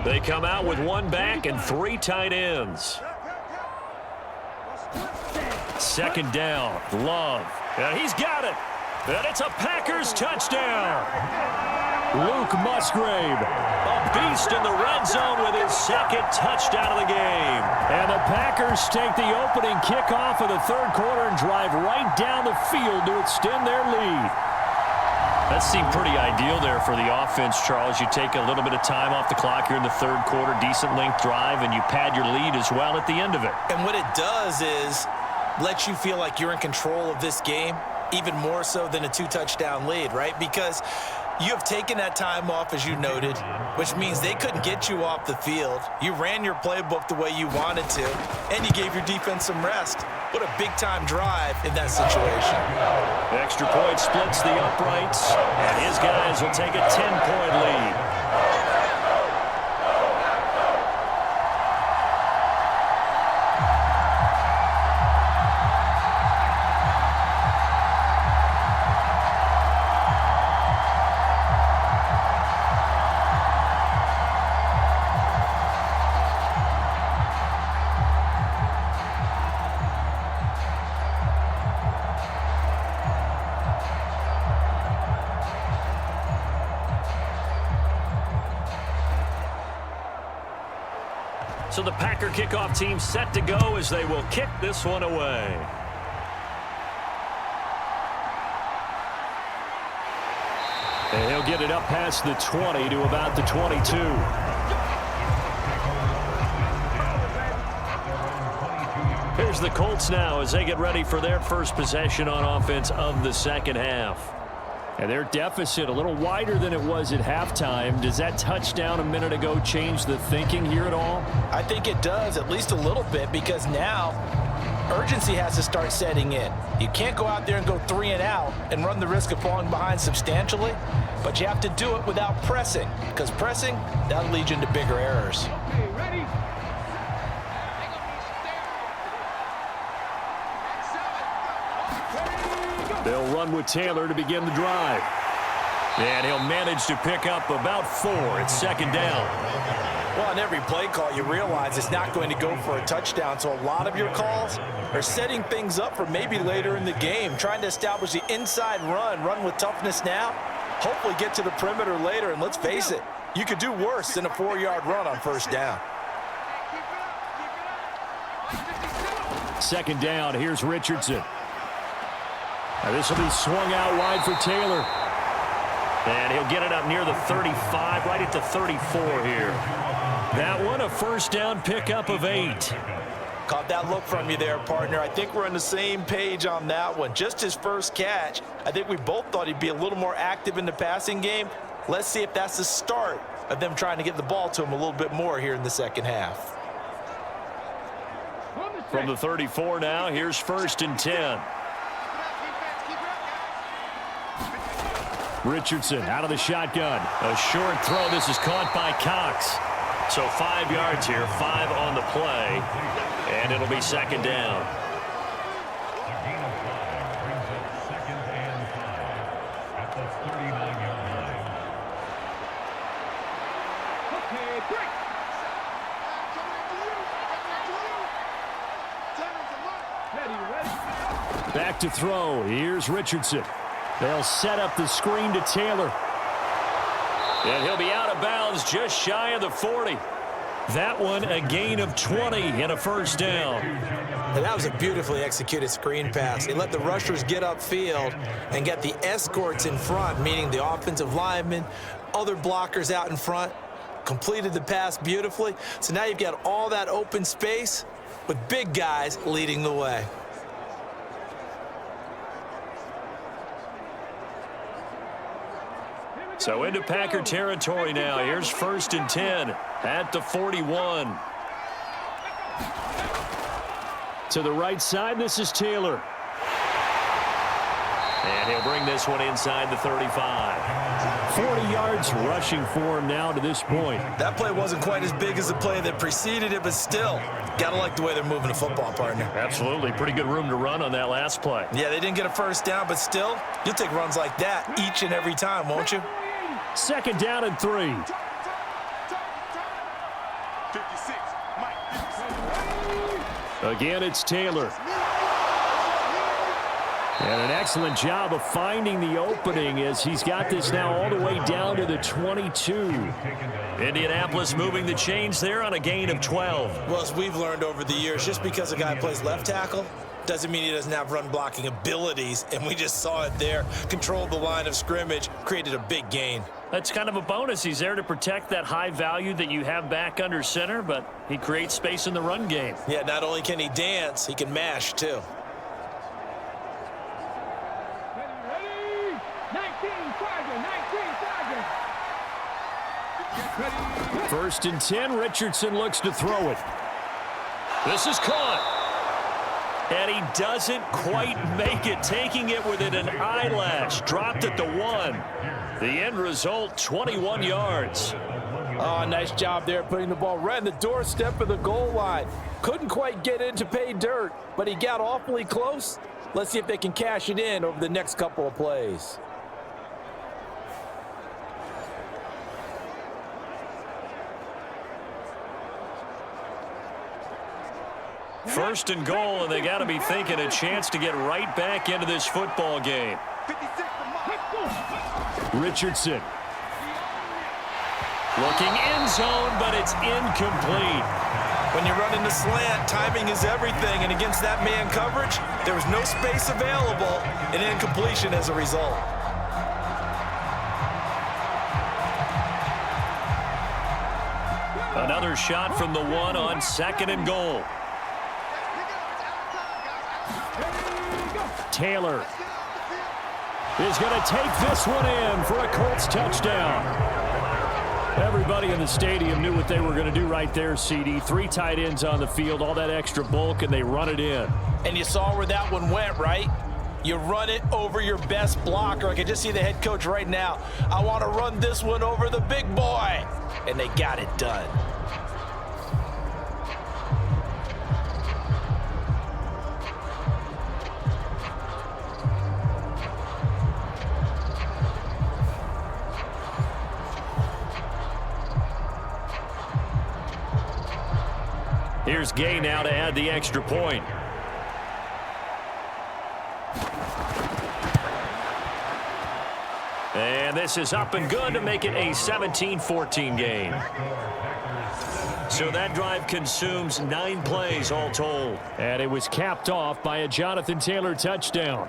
They come out with 1 back and 3 tight ends. Second down, Love. And he's got it. And it's a Packers touchdown. Luke Musgrave, a beast in the red zone with his 2nd touchdown of the game. And the Packers take the opening kickoff of the 3rd quarter and drive right down the field to extend their lead. That seemed pretty ideal there for the offense, Charles. You take a little bit of time off the clock here in the 3rd quarter, decent length drive, and you pad your lead as well at the end of it. And what it does is let you feel like you're in control of this game, even more so than a 2-touchdown lead, right? Because you have taken that time off, as you noted, which means they couldn't get you off the field. You ran your playbook the way you wanted to, and you gave your defense some rest. What a big-time drive in that situation. Extra point splits the uprights, and his guys will take a 10-point lead. So the Packer kickoff team set to go as they will kick this one away. And he'll get it up past the 20 to about the 22. Here's the Colts now as they get ready for their first possession on offense of the second half. And their deficit a little wider than it was at halftime. Does that touchdown a minute ago change the thinking here at all? I think it does, at least a little bit, because now urgency has to start setting in. You can't go out there and go 3 and out and run the risk of falling behind substantially, but you have to do it without pressing, because pressing, that'll lead you into bigger errors. Okay, ready? They'll run with Taylor to begin the drive. And he'll manage to pick up about 4. It's second down. Well, on every play call, you realize it's not going to go for a touchdown, so a lot of your calls are setting things up for maybe later in the game, trying to establish the inside run with toughness now, hopefully get to the perimeter later, and let's face it, you could do worse than a 4-yard run on first down. Second down, here's Richardson. Now this will be swung out wide for Taylor. And he'll get it up near the 35, right at the 34 here. That one, a first down pickup of 8. Caught that look from you there, partner. I think we're on the same page on that one. Just his first catch. I think we both thought he'd be a little more active in the passing game. Let's see if that's the start of them trying to get the ball to him a little bit more here in the second half. From the 34 now, here's first and 10. Richardson out of the shotgun. A short throw. This is caught by Cox. So 5 yards here, 5 on the play. And it'll be second down. Back to throw. Here's Richardson. They'll set up the screen to Taylor. And he'll be out of bounds just shy of the 40. That one a gain of 20 and a first down. And that was a beautifully executed screen pass. It let the rushers get upfield and get the escorts in front, meaning the offensive linemen, other blockers out in front, completed the pass beautifully. So now you've got all that open space with big guys leading the way. So into Packer territory now. Here's first and 10 at the 41. To the right side, this is Taylor. And he'll bring this one inside the 35. 40 yards rushing for him now to this point. That play wasn't quite as big as the play that preceded it, but still, gotta like the way they're moving the football, partner. Absolutely. Pretty good room to run on that last play. Yeah, they didn't get a first down, but still, you'll take runs like that each and every time, won't you? Second down and 3. 56, Mike. Again, it's Taylor. And an excellent job of finding the opening as he's got this now all the way down to the 22. Indianapolis moving the chains there on a gain of 12. Well, as we've learned over the years, just because a guy plays left tackle doesn't mean he doesn't have run blocking abilities, and we just saw it there. Controlled the line of scrimmage, created a big gain. That's kind of a bonus. He's there to protect that high value that you have back under center, but he creates space in the run game. Yeah, not only can he dance, he can mash too. Ready? 19, Sergeant. First and 10, Richardson looks to throw it. This is caught. And he doesn't quite make it, taking it within an eyelash. Dropped at the 1. The end result, 21 yards. Oh, nice job there putting the ball right in the doorstep of the goal line. Couldn't quite get in to pay dirt, but he got awfully close. Let's see if they can cash it in over the next couple of plays. First and goal, and they got to be thinking a chance to get right back into this football game. 56 for Mike. Richardson. Looking end zone, but it's incomplete. When you run in the slant, timing is everything, and against that man coverage, there was no space available, and incompletion as a result. Another shot from the one on 2nd and goal. Taylor is going to take this one in for a Colts touchdown. Everybody in the stadium knew what they were going to do right there, CD. 3 tight ends on the field, all that extra bulk, and they run it in. And you saw where that one went, right? You run it over your best blocker. I can just see the head coach right now. I want to run this one over the big boy. And they got it done. Here's Gay now to add the extra point. And this is up and good to make it a 17-14 game. So that drive consumes 9 plays all told. And it was capped off by a Jonathan Taylor touchdown.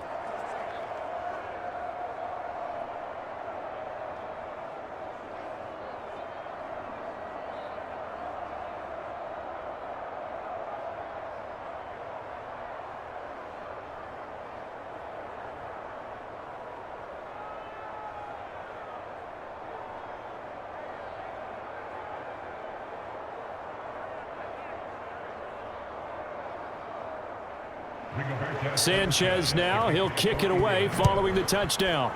Sanchez now, he'll kick it away following the touchdown.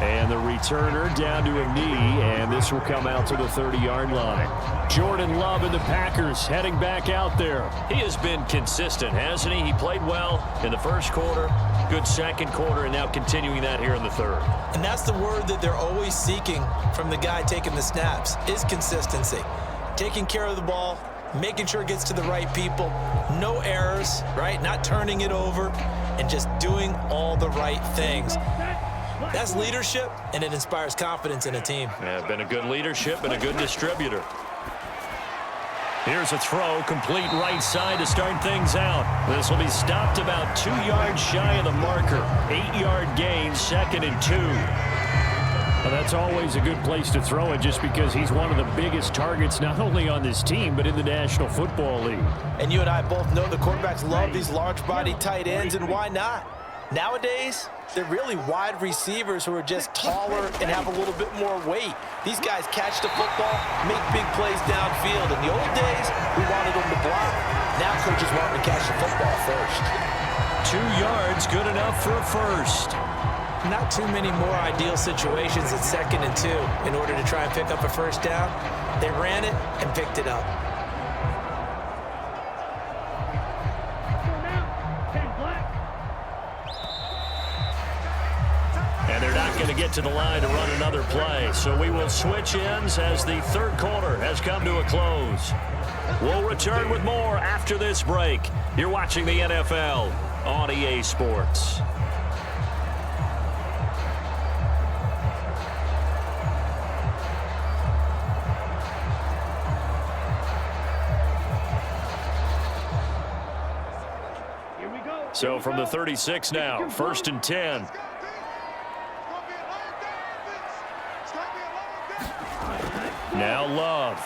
And the returner down to a knee, and this will come out to the 30-yard line. Jordan Love and the Packers heading back out there. He has been consistent, hasn't he? He played well in the first quarter, good second quarter, and now continuing that here in the third. And that's the word that they're always seeking from the guy taking the snaps, is consistency. Taking care of the ball, making sure it gets to the right people, no errors, right? Not turning it over, and just doing all the right things. That's leadership, and it inspires confidence in a team. Yeah, been a good leadership and a good distributor. Here's a throw, complete right side to start things out. This will be stopped about 2 yards shy of the marker. 8-yard gain, 2nd and 2. Well, that's always a good place to throw it just because he's one of the biggest targets not only on this team but in the National Football League. And you and I both know the quarterbacks love these large-body tight ends, and why not? Nowadays, they're really wide receivers who are just taller and have a little bit more weight. These guys catch the football, make big plays downfield. In the old days, we wanted them to block. Now coaches want them to catch the football first. 2 yards, good enough for a first. Not too many more ideal situations at 2nd and 2 in order to try and pick up a first down. They ran it and picked it up. And they're not going to get to the line to run another play. So we will switch ends as the third quarter has come to a close. We'll return with more after this break. You're watching the NFL on EA Sports. So from the 36 now, 1st and 10. Now Love.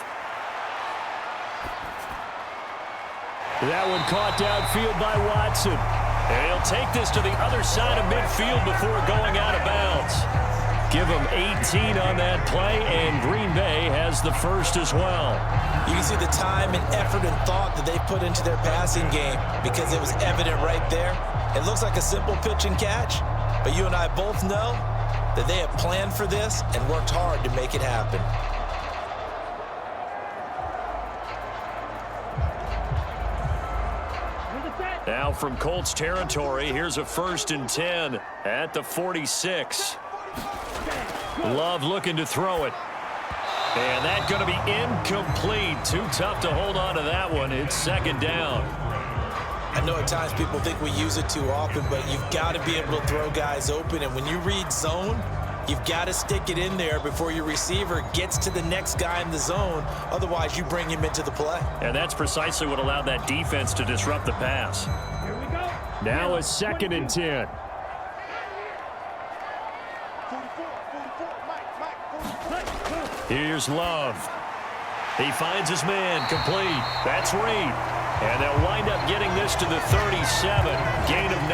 That one caught downfield by Watson. And he'll take this to the other side of midfield before going out of bounds. Give him 18 on that play, and Green Bay has the first as well. You can see the time and effort and thought that they put into their passing game because it was evident right there. It looks like a simple pitch and catch, but you and I both know that they have planned for this and worked hard to make it happen. Now from Colts territory, here's a 1st and 10 at the 46. Love looking to throw it. And that's going to be incomplete. Too tough to hold on to that one. It's 2nd down. I I know at times people think we use it too often, but you've got to be able to throw guys open. And when you read zone, you've got to stick it in there before your receiver gets to the next guy in the zone. Otherwise, you bring him into the play. And that's precisely what allowed that defense to disrupt the pass. Here we go. Now a 2nd and 10. 44, Mike, 44. Here's Love. He finds his man, complete. That's Reed. And they'll wind up getting this to the 37. Gain of 9.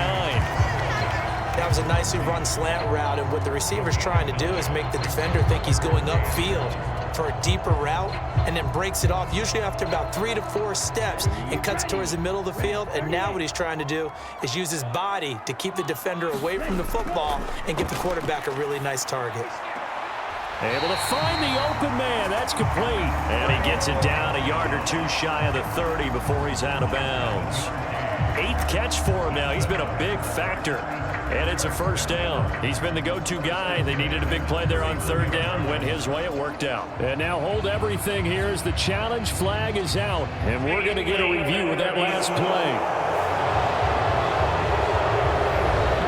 That was a nicely run slant route, and what the receiver's trying to do is make the defender think he's going upfield for a deeper route, and then breaks it off, usually after about 3 to 4 steps, and cuts towards the middle of the field. And now what he's trying to do is use his body to keep the defender away from the football and give the quarterback a really nice target. Able to find the open man. That's complete. And he gets it down a yard or 2 shy of the 30 before he's out of bounds. 8th catch for him now. He's been a big factor. And it's a 1st down. He's been the go-to guy. They needed a big play there on 3rd down. Went his way. It worked out. And now hold everything here as the challenge flag is out. And we're going to get a review of that last play.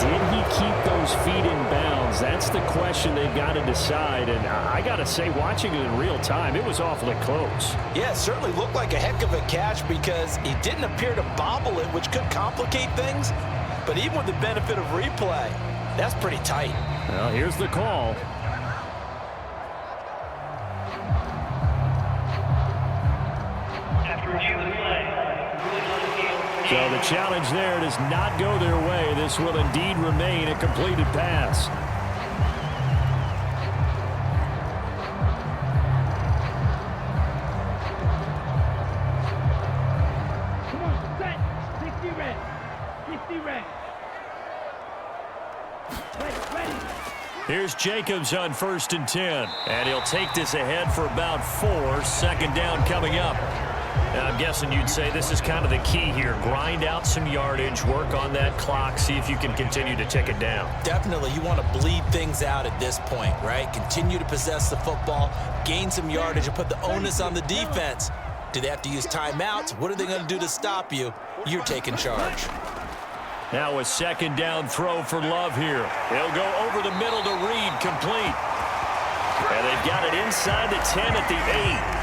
Did he keep those feet in bounds? That's the question they've got to decide. And I got to say, watching it in real time, it was awfully close. Yeah, it certainly looked like a heck of a catch because he didn't appear to bobble it, which could complicate things. But even with the benefit of replay, that's pretty tight. Well, here's the call. So the challenge there does not go their way. This will indeed remain a completed pass. Come on, set. 60 red. 60 red. Ready. Here's Jacobs on 1st and 10. And he'll take this ahead for about 4. 2nd down coming up. Now, I'm guessing you'd say this is kind of the key here. Grind out some yardage, work on that clock, see if you can continue to tick it down. Definitely, you want to bleed things out at this point, right? Continue to possess the football, gain some yardage, and put the onus on the defense. Do they have to use timeouts? What are they going to do to stop you? You're taking charge. Now a 2nd down throw for Love here. He'll go over the middle to Reed, complete. And they've got it inside the 10 at the 8.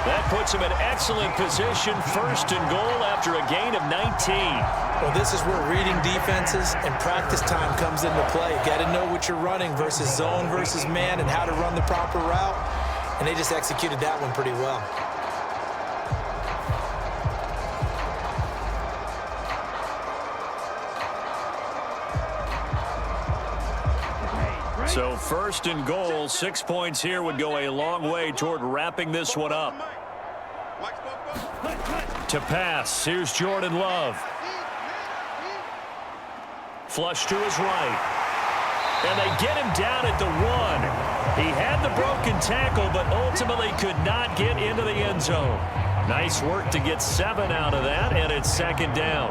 That puts him in excellent position, 1st and goal after a gain of 19. Well, this is where reading defenses and practice time comes into play. You got to know what you're running versus zone versus man and how to run the proper route. And they just executed that one pretty well. So 1st and goal, 6 points here would go a long way toward wrapping this one up. To pass, here's Jordan Love. Flush to his right. And they get him down at the 1. He had the broken tackle, but ultimately could not get into the end zone. Nice work to get 7 out of that, and it's 2nd down.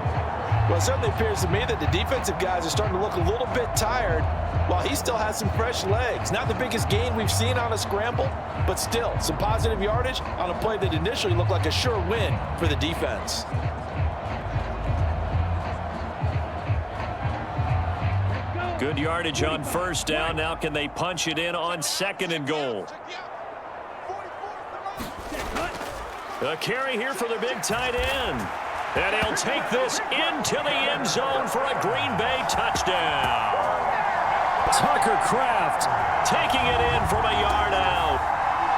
Well, it certainly appears to me that the defensive guys are starting to look a little bit tired while he still has some fresh legs. Not the biggest gain we've seen on a scramble, but still some positive yardage on a play that initially looked like a sure win for the defense. Good yardage on 1st down. Now can they punch it in on 2nd and goal? A carry here for the big tight end. And he'll take this into the end zone for a Green Bay touchdown. Tucker Kraft taking it in from a yard out.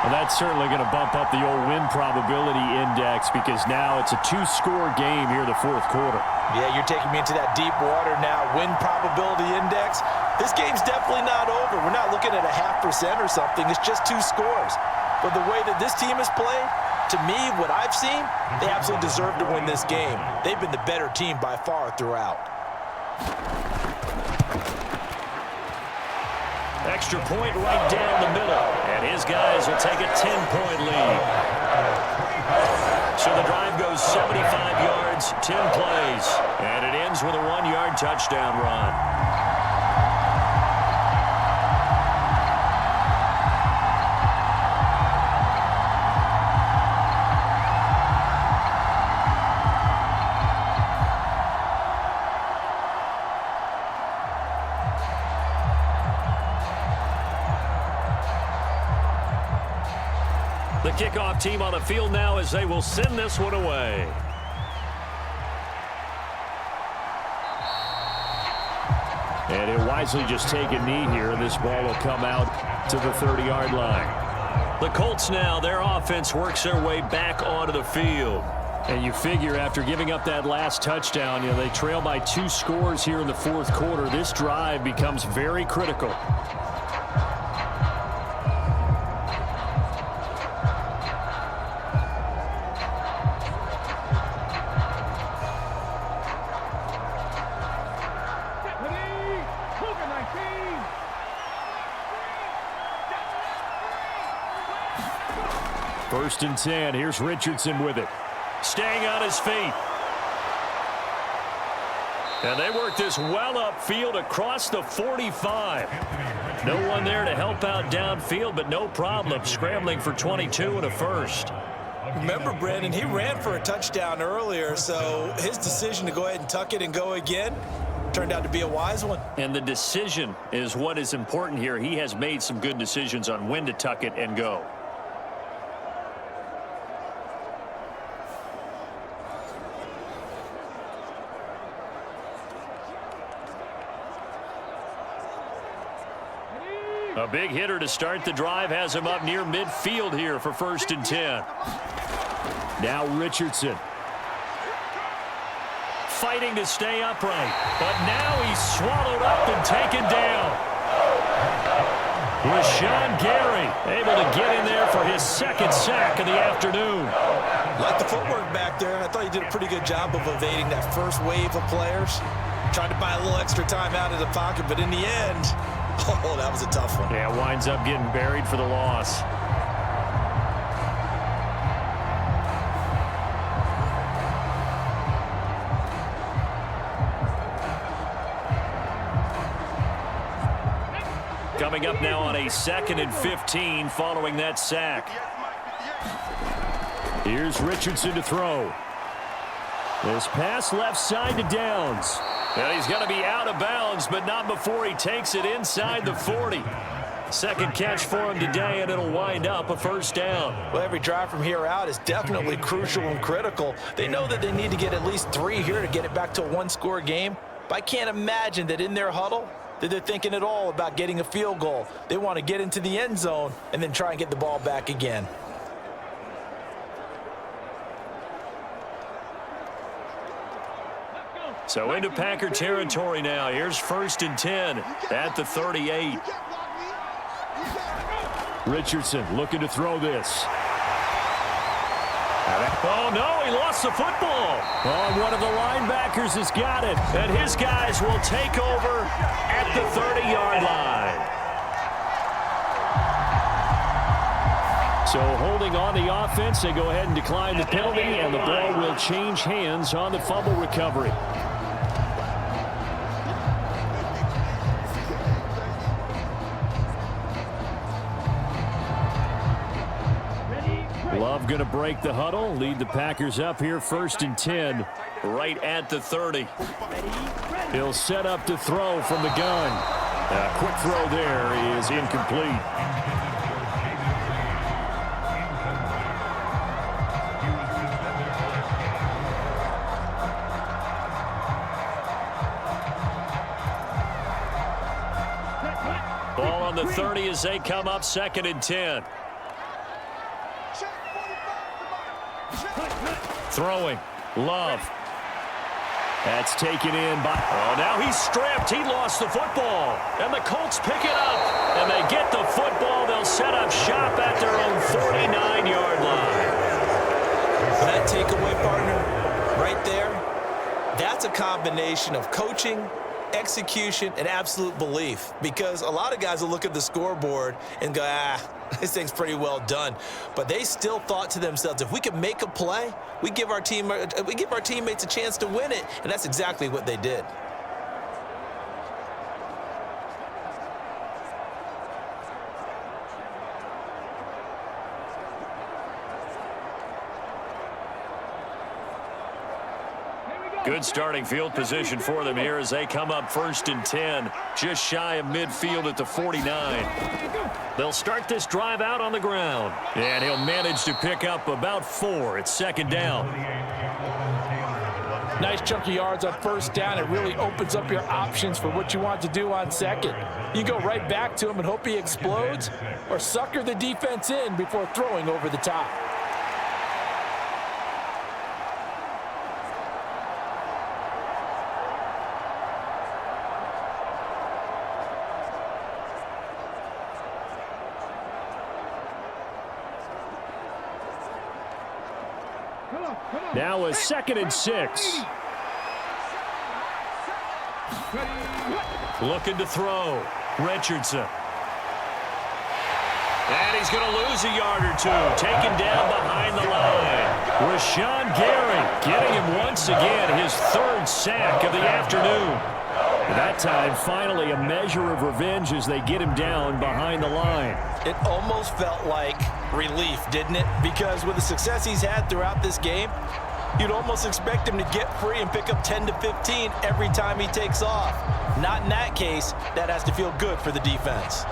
Well, that's certainly going to bump up the old win probability index because now it's a 2-score game here in the 4th quarter. Yeah, you're taking me into that deep water now. Win probability index. This game's definitely not over. We're not looking at a 0.5% or something. It's just 2 scores. But the way that this team has played, to me, what I've seen, they absolutely deserve to win this game. They've been the better team by far throughout. Extra point right down the middle. And his guys will take a 10-point lead. So the drive goes 75 yards, 10 plays. And it ends with a 1-yard touchdown run. The kickoff team on the field now as they will send this one away. And he'll wisely just take a knee here, and this ball will come out to the 30-yard line. The Colts now, their offense works their way back onto the field. And you figure after giving up that last touchdown, they trail by 2 scores here in the fourth quarter. This drive becomes very critical. First and 10. Here's Richardson with it. Staying on his feet. And they work this well upfield across the 45. No one there to help out downfield, but no problem. Scrambling for 22 and a first. Remember, Brandon, he ran for a touchdown earlier, so his decision to go ahead and tuck it and go again turned out to be a wise one. And the decision is what is important here. He has made some good decisions on when to tuck it and go. A big hitter to start the drive has him up near midfield here for first and 10. Now Richardson. Fighting to stay upright, but now he's swallowed up and taken down. Rashawn Gary able to get in there for his second sack of the afternoon. Like the footwork back there, I thought he did a pretty good job of evading that first wave of players. Tried to buy a little extra time out of the pocket, but in the end, oh, that was a tough one. Yeah, winds up getting buried for the loss. Coming up now on a 2nd and 15 following that sack. Here's Richardson to throw. This pass left side to Downs. And he's going to be out of bounds, but not before he takes it inside the 40. Second catch for him today, and it'll wind up a first down. Well, every drive from here out is definitely crucial and critical. They know that they need to get at least 3 here to get it back to a 1-score game. But I can't imagine that in their huddle that they're thinking at all about getting a field goal. They want to get into the end zone and then try and get the ball back again. So into Packer territory now. Here's first and 10 at the 38. Richardson looking to throw this. Oh, no, he lost the football. Oh, one of the linebackers has got it. And his guys will take over at the 30-yard line. So holding on the offense, they go ahead and decline the penalty, and the ball will change hands on the fumble recovery. Love going to break the huddle, lead the Packers up here first and 10 right at the 30. He'll set up to throw from the gun. A quick throw there is incomplete. Ball on the 30 as they come up 2nd and 10. Throwing. Love. That's taken in by... Oh, now he's stripped. He lost the football. And the Colts pick it up. And they get the football. They'll set up shop at their own 49-yard line. That takeaway, partner, right there, that's a combination of coaching, execution, and absolute belief. Because a lot of guys will look at the scoreboard and go, this thing's pretty well done. But they still thought to themselves, if we can make a play, we give our teammates a chance to win it. And that's exactly what they did. Here we go. Good starting field position for them here as they come up 1st and 10, just shy of midfield at the 49. They'll start this drive out on the ground, and he'll manage to pick up about 4. It's 2nd down. Nice chunk of yards on 1st down. It really opens up your options for what you want to do on 2nd. You go right back to him and hope he explodes, or sucker the defense in before throwing over the top. Now a 2nd and 6. Looking to throw. Richardson. And he's going to lose a yard or 2. Taken down behind the line. Rashawn Gary getting him once again, his 3rd sack of the afternoon. That time, finally, a measure of revenge as they get him down behind the line. It almost felt like relief, didn't it? Because with the success he's had throughout this game, you'd almost expect him to get free and pick up 10 to 15 every time he takes off. Not in that case. That has to feel good for the defense.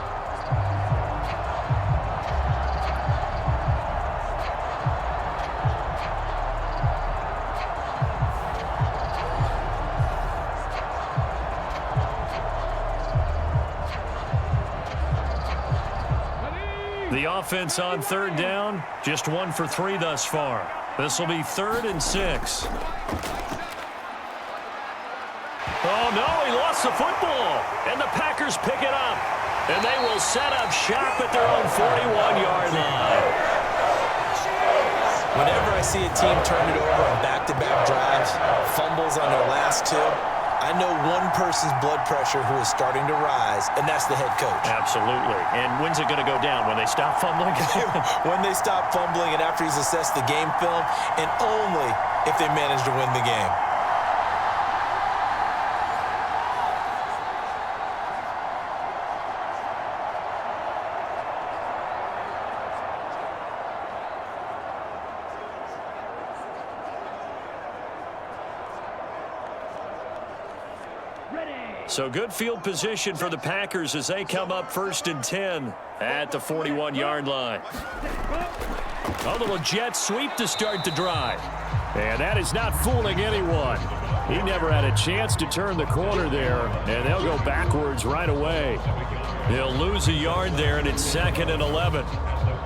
The offense on 3rd down, just 1 for 3 thus far. This will be 3rd and 6. Oh, no, he lost the football. And the Packers pick it up. And they will set up shop at their own 41-yard line. Whenever I see a team turn it over on back-to-back drives, fumbles on their last 2, I know one person's blood pressure who is starting to rise, and that's the head coach. Absolutely. And when's it going to go down? When they stop fumbling? When they stop fumbling and after he's assessed the game film, and only if they manage to win the game. So good field position for the Packers as they come up 1st and 10 at the 41-yard line. A little jet sweep to start the drive. And that is not fooling anyone. He never had a chance to turn the corner there, and they'll go backwards right away. They'll lose a yard there, and it's 2nd and 11.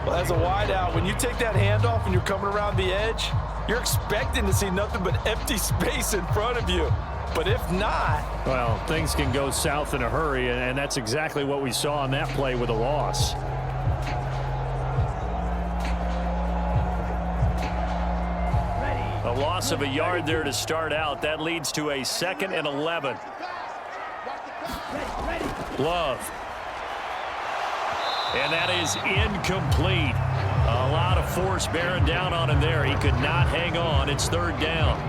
Well, as a wideout, when you take that handoff and you're coming around the edge, you're expecting to see nothing but empty space in front of you. But if not... Well, things can go south in a hurry, and that's exactly what we saw on that play with a loss. A loss of a yard there to start out. That leads to a 2nd and 11. Love. And that is incomplete. A lot of force bearing down on him there. He could not hang on. It's 3rd down.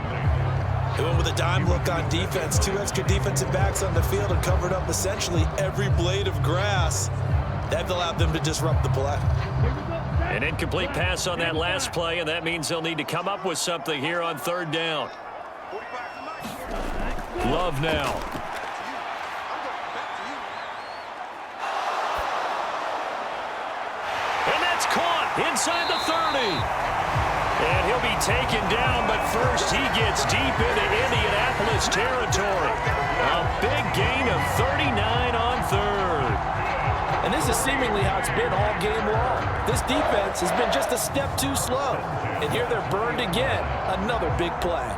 They went with a dime look on defense. 2 extra defensive backs on the field and covered up essentially every blade of grass. That allowed them to disrupt the play. An incomplete pass on that last play, and that means they'll need to come up with something here on 3rd down. Love now. And that's caught inside the 30. And he'll be taken down, but first he gets deep into Indianapolis territory. A big gain of 39 on 3rd. And this is seemingly how it's been all game long. This defense has been just a step too slow. And here they're burned again. Another big play.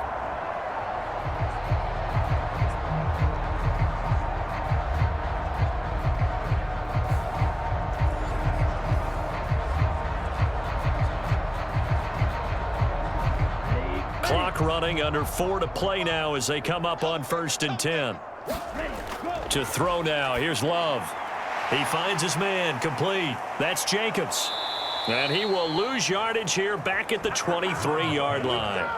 Clock running, under 4 to play now as they come up on 1st and 10. To throw now, here's Love. He finds his man, complete. That's Jacobs. And he will lose yardage here back at the 23-yard line.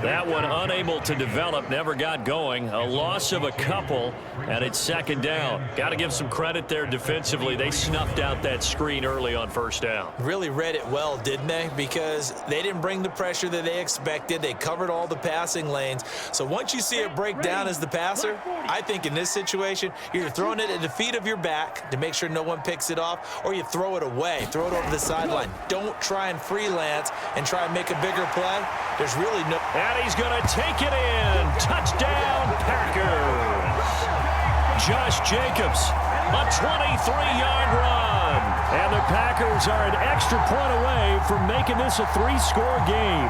That one unable to develop, never got going. A loss of a couple, and it's second down. Got to give some credit there defensively. They snuffed out that screen early on first down. Really read it well, didn't they? Because they didn't bring the pressure that they expected. They covered all the passing lanes. So once you see it break down as the passer, I think in this situation, you're either throwing it at the feet of your back to make sure no one picks it off, or you throw it away, throw it over the sideline. Don't try and freelance and try and make a bigger play. There's really no... And he's going to take it in. Touchdown, Packers. Josh Jacobs, a 23-yard run. And the Packers are an extra point away from making this a 3-score game.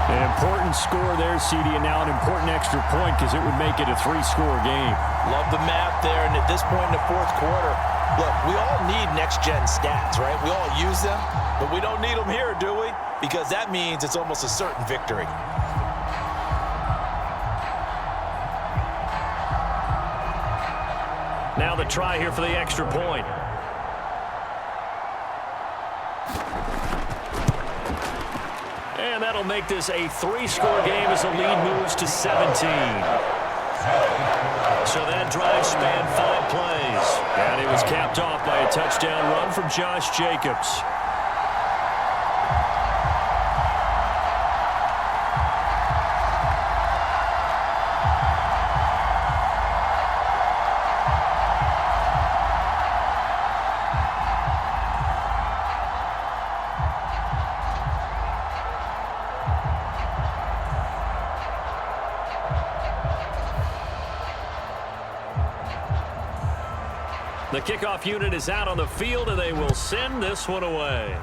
An important score there, CD, and now an important extra point because it would make it a 3-score game. Love the math there, and at this point in the fourth quarter, look, we all need next-gen stats, right? We all use them, but we don't need them here, do we? Because that means it's almost a certain victory. Now the try here for the extra point. And that'll make this a 3-score game as the lead moves to 17. So that drive spanned 5 plays. And it was capped off by a touchdown run from Josh Jacobs. The kickoff unit is out on the field, and they will send this one away.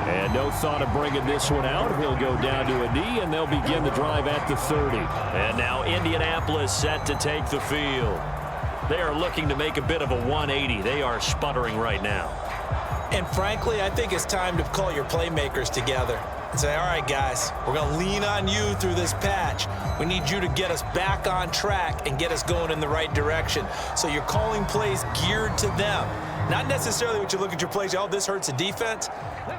And no thought of bringing this one out. He'll go down to a knee, and they'll begin the drive at the 30. And now Indianapolis set to take the field. They are looking to make a bit of a 180. They are sputtering right now. And frankly, I think it's time to call your playmakers together and say, all right, guys, we're going to lean on you through this patch. We need you to get us back on track and get us going in the right direction. So you're calling plays geared to them. Not necessarily what you look at your plays, oh, this hurts the defense.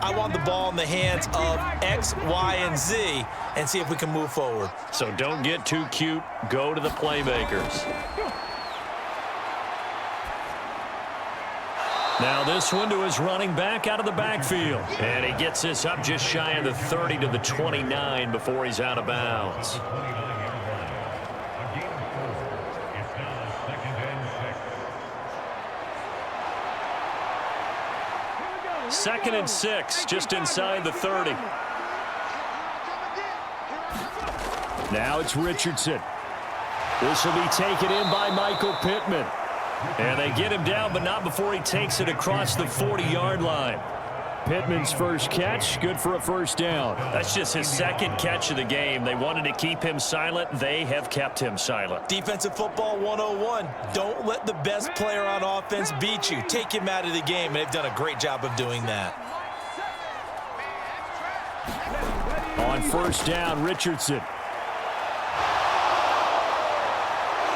I want the ball in the hands of X, Y, and Z and see if we can move forward. So don't get too cute. Go to the playmakers. Now this one to his running back out of the backfield. And he gets this up just shy of the 30 to the 29 before he's out of bounds. Second and 6, just inside the 30. Now it's Richardson. This will be taken in by Michael Pittman. And they get him down, but not before he takes it across the 40-yard line. Pittman's first catch, good for a first down. That's just his second catch of the game. They wanted to keep him silent. They have kept him silent. Defensive football 101. Don't let the best player on offense beat you. Take him out of the game, and they've done a great job of doing that. On first down, Richardson.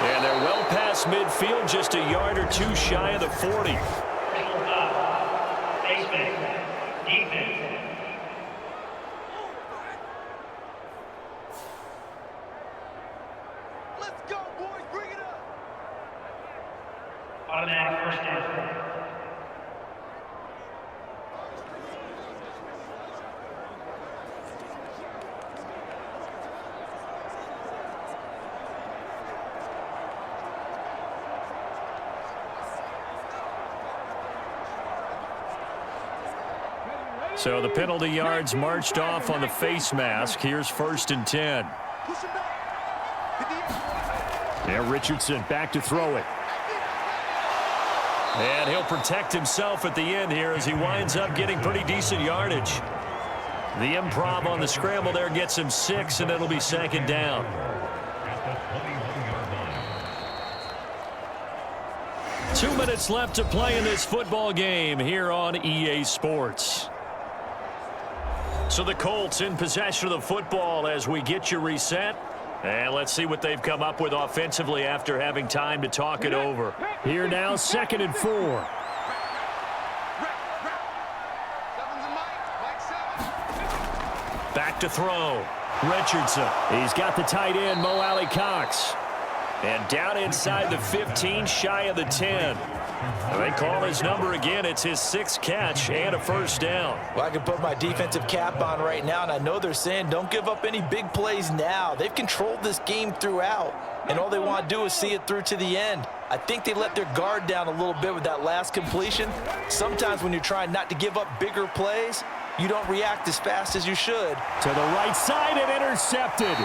And they're well past midfield, just a yard or two shy of the 40. Let's go, boys. Bring it up. Automatic first down. So the penalty yards marched off on the face mask. Here's first and 10. Now Richardson back to throw it. And he'll protect himself at the end here as he winds up getting pretty decent yardage. The improv on the scramble there gets him 6, and it'll be second down. Two minutes left to play in this football game here on EA Sports. So the Colts in possession of the football as we get you reset. And let's see what they've come up with offensively after having time to talk it over. Here now, second and 4. to throw. Richardson. He's got the tight end, Mo Alley-Cox. And down inside the 15, shy of the 10. They call his number again. It's his 6th catch and a first down. Well, I can put my defensive cap on right now, and I know they're saying don't give up any big plays now. They've controlled this game throughout, and all they want to do is see it through to the end. I think they let their guard down a little bit with that last completion. Sometimes when you're trying not to give up bigger plays, you don't react as fast as you should. To the right side and intercepted.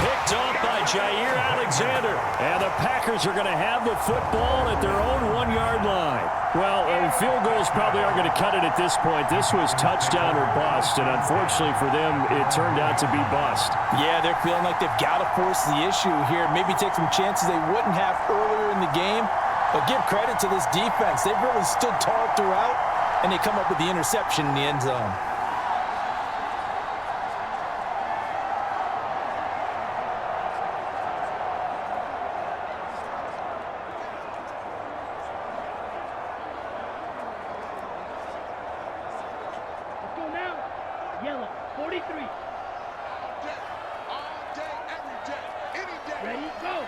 Picked off by Jair Alexander. And the Packers are going to have the football at their own 1-yard line. Well, field goals probably aren't going to cut it at this point. This was touchdown or bust, and unfortunately for them, it turned out to be bust. Yeah, they're feeling like they've got to force the issue here. Maybe take some chances they wouldn't have earlier in the game. But give credit to this defense. They've really stood tall throughout, and they come up with the interception in the end zone. Yellow, 43. All day, every day, any day. Ready, go.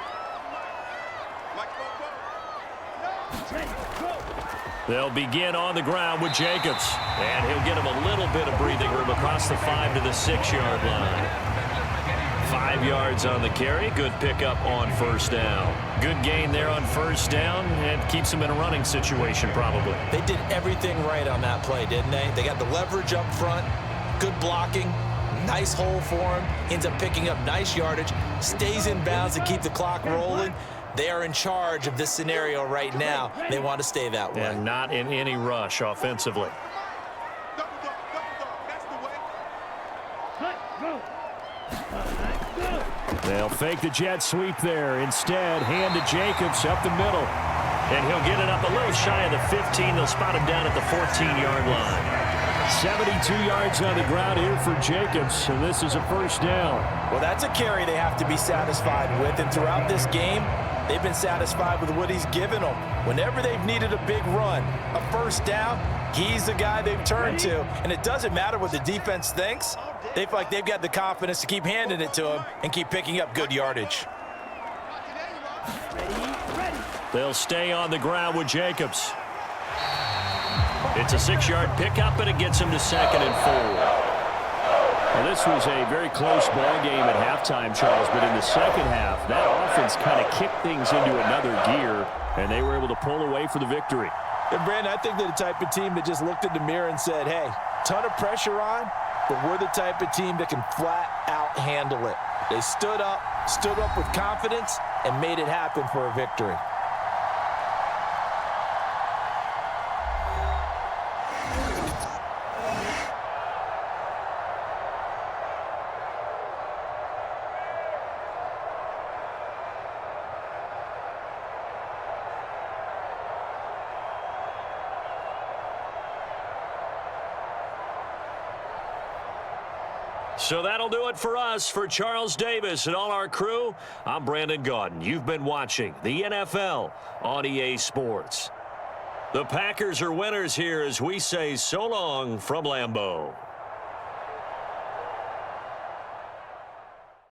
Like go. Ready, go. They'll begin on the ground with Jacobs. And he'll get him a little bit of breathing room across the 5 to the 6-yard line. 5 yards on the carry. Good pickup on first down. Good gain there on first down, and keeps him in a running situation probably. They did everything right on that play, didn't they? They got the leverage up front, good blocking, nice hole for him, ends up picking up nice yardage, stays in bounds to keep the clock rolling. They are in charge of this scenario right now. They want to stay that way. And not in any rush offensively. Double dog, that's the way. Cut, go. Go. They'll fake the jet sweep there. Instead, hand to Jacobs up the middle. And he'll get it up a little shy of the 15. They'll spot him down at the 14-yard line. 72 yards on the ground here for Jacobs, and this is a first down. Well, that's a carry they have to be satisfied with, and throughout this game, they've been satisfied with what he's given them. Whenever they've needed a big run, a first down, he's the guy they've turned to. And it doesn't matter what the defense thinks. They feel like they've got the confidence to keep handing it to him and keep picking up good yardage. Ready. They'll stay on the ground with Jacobs. It's a 6-yard pickup, and it gets him to 2nd and 4. Well, this was a very close ball game at halftime, Charles, but in the second half, that offense kind of kicked things into another gear, and they were able to pull away for the victory. And, Brandon, I think they're the type of team that just looked in the mirror and said, hey, ton of pressure on, but we're the type of team that can flat out handle it. They stood up with confidence, and made it happen for a victory. So that'll do it for us. For Charles Davis and all our crew, I'm Brandon Gaudin. You've been watching the NFL on EA Sports. The Packers are winners here as we say so long from Lambeau.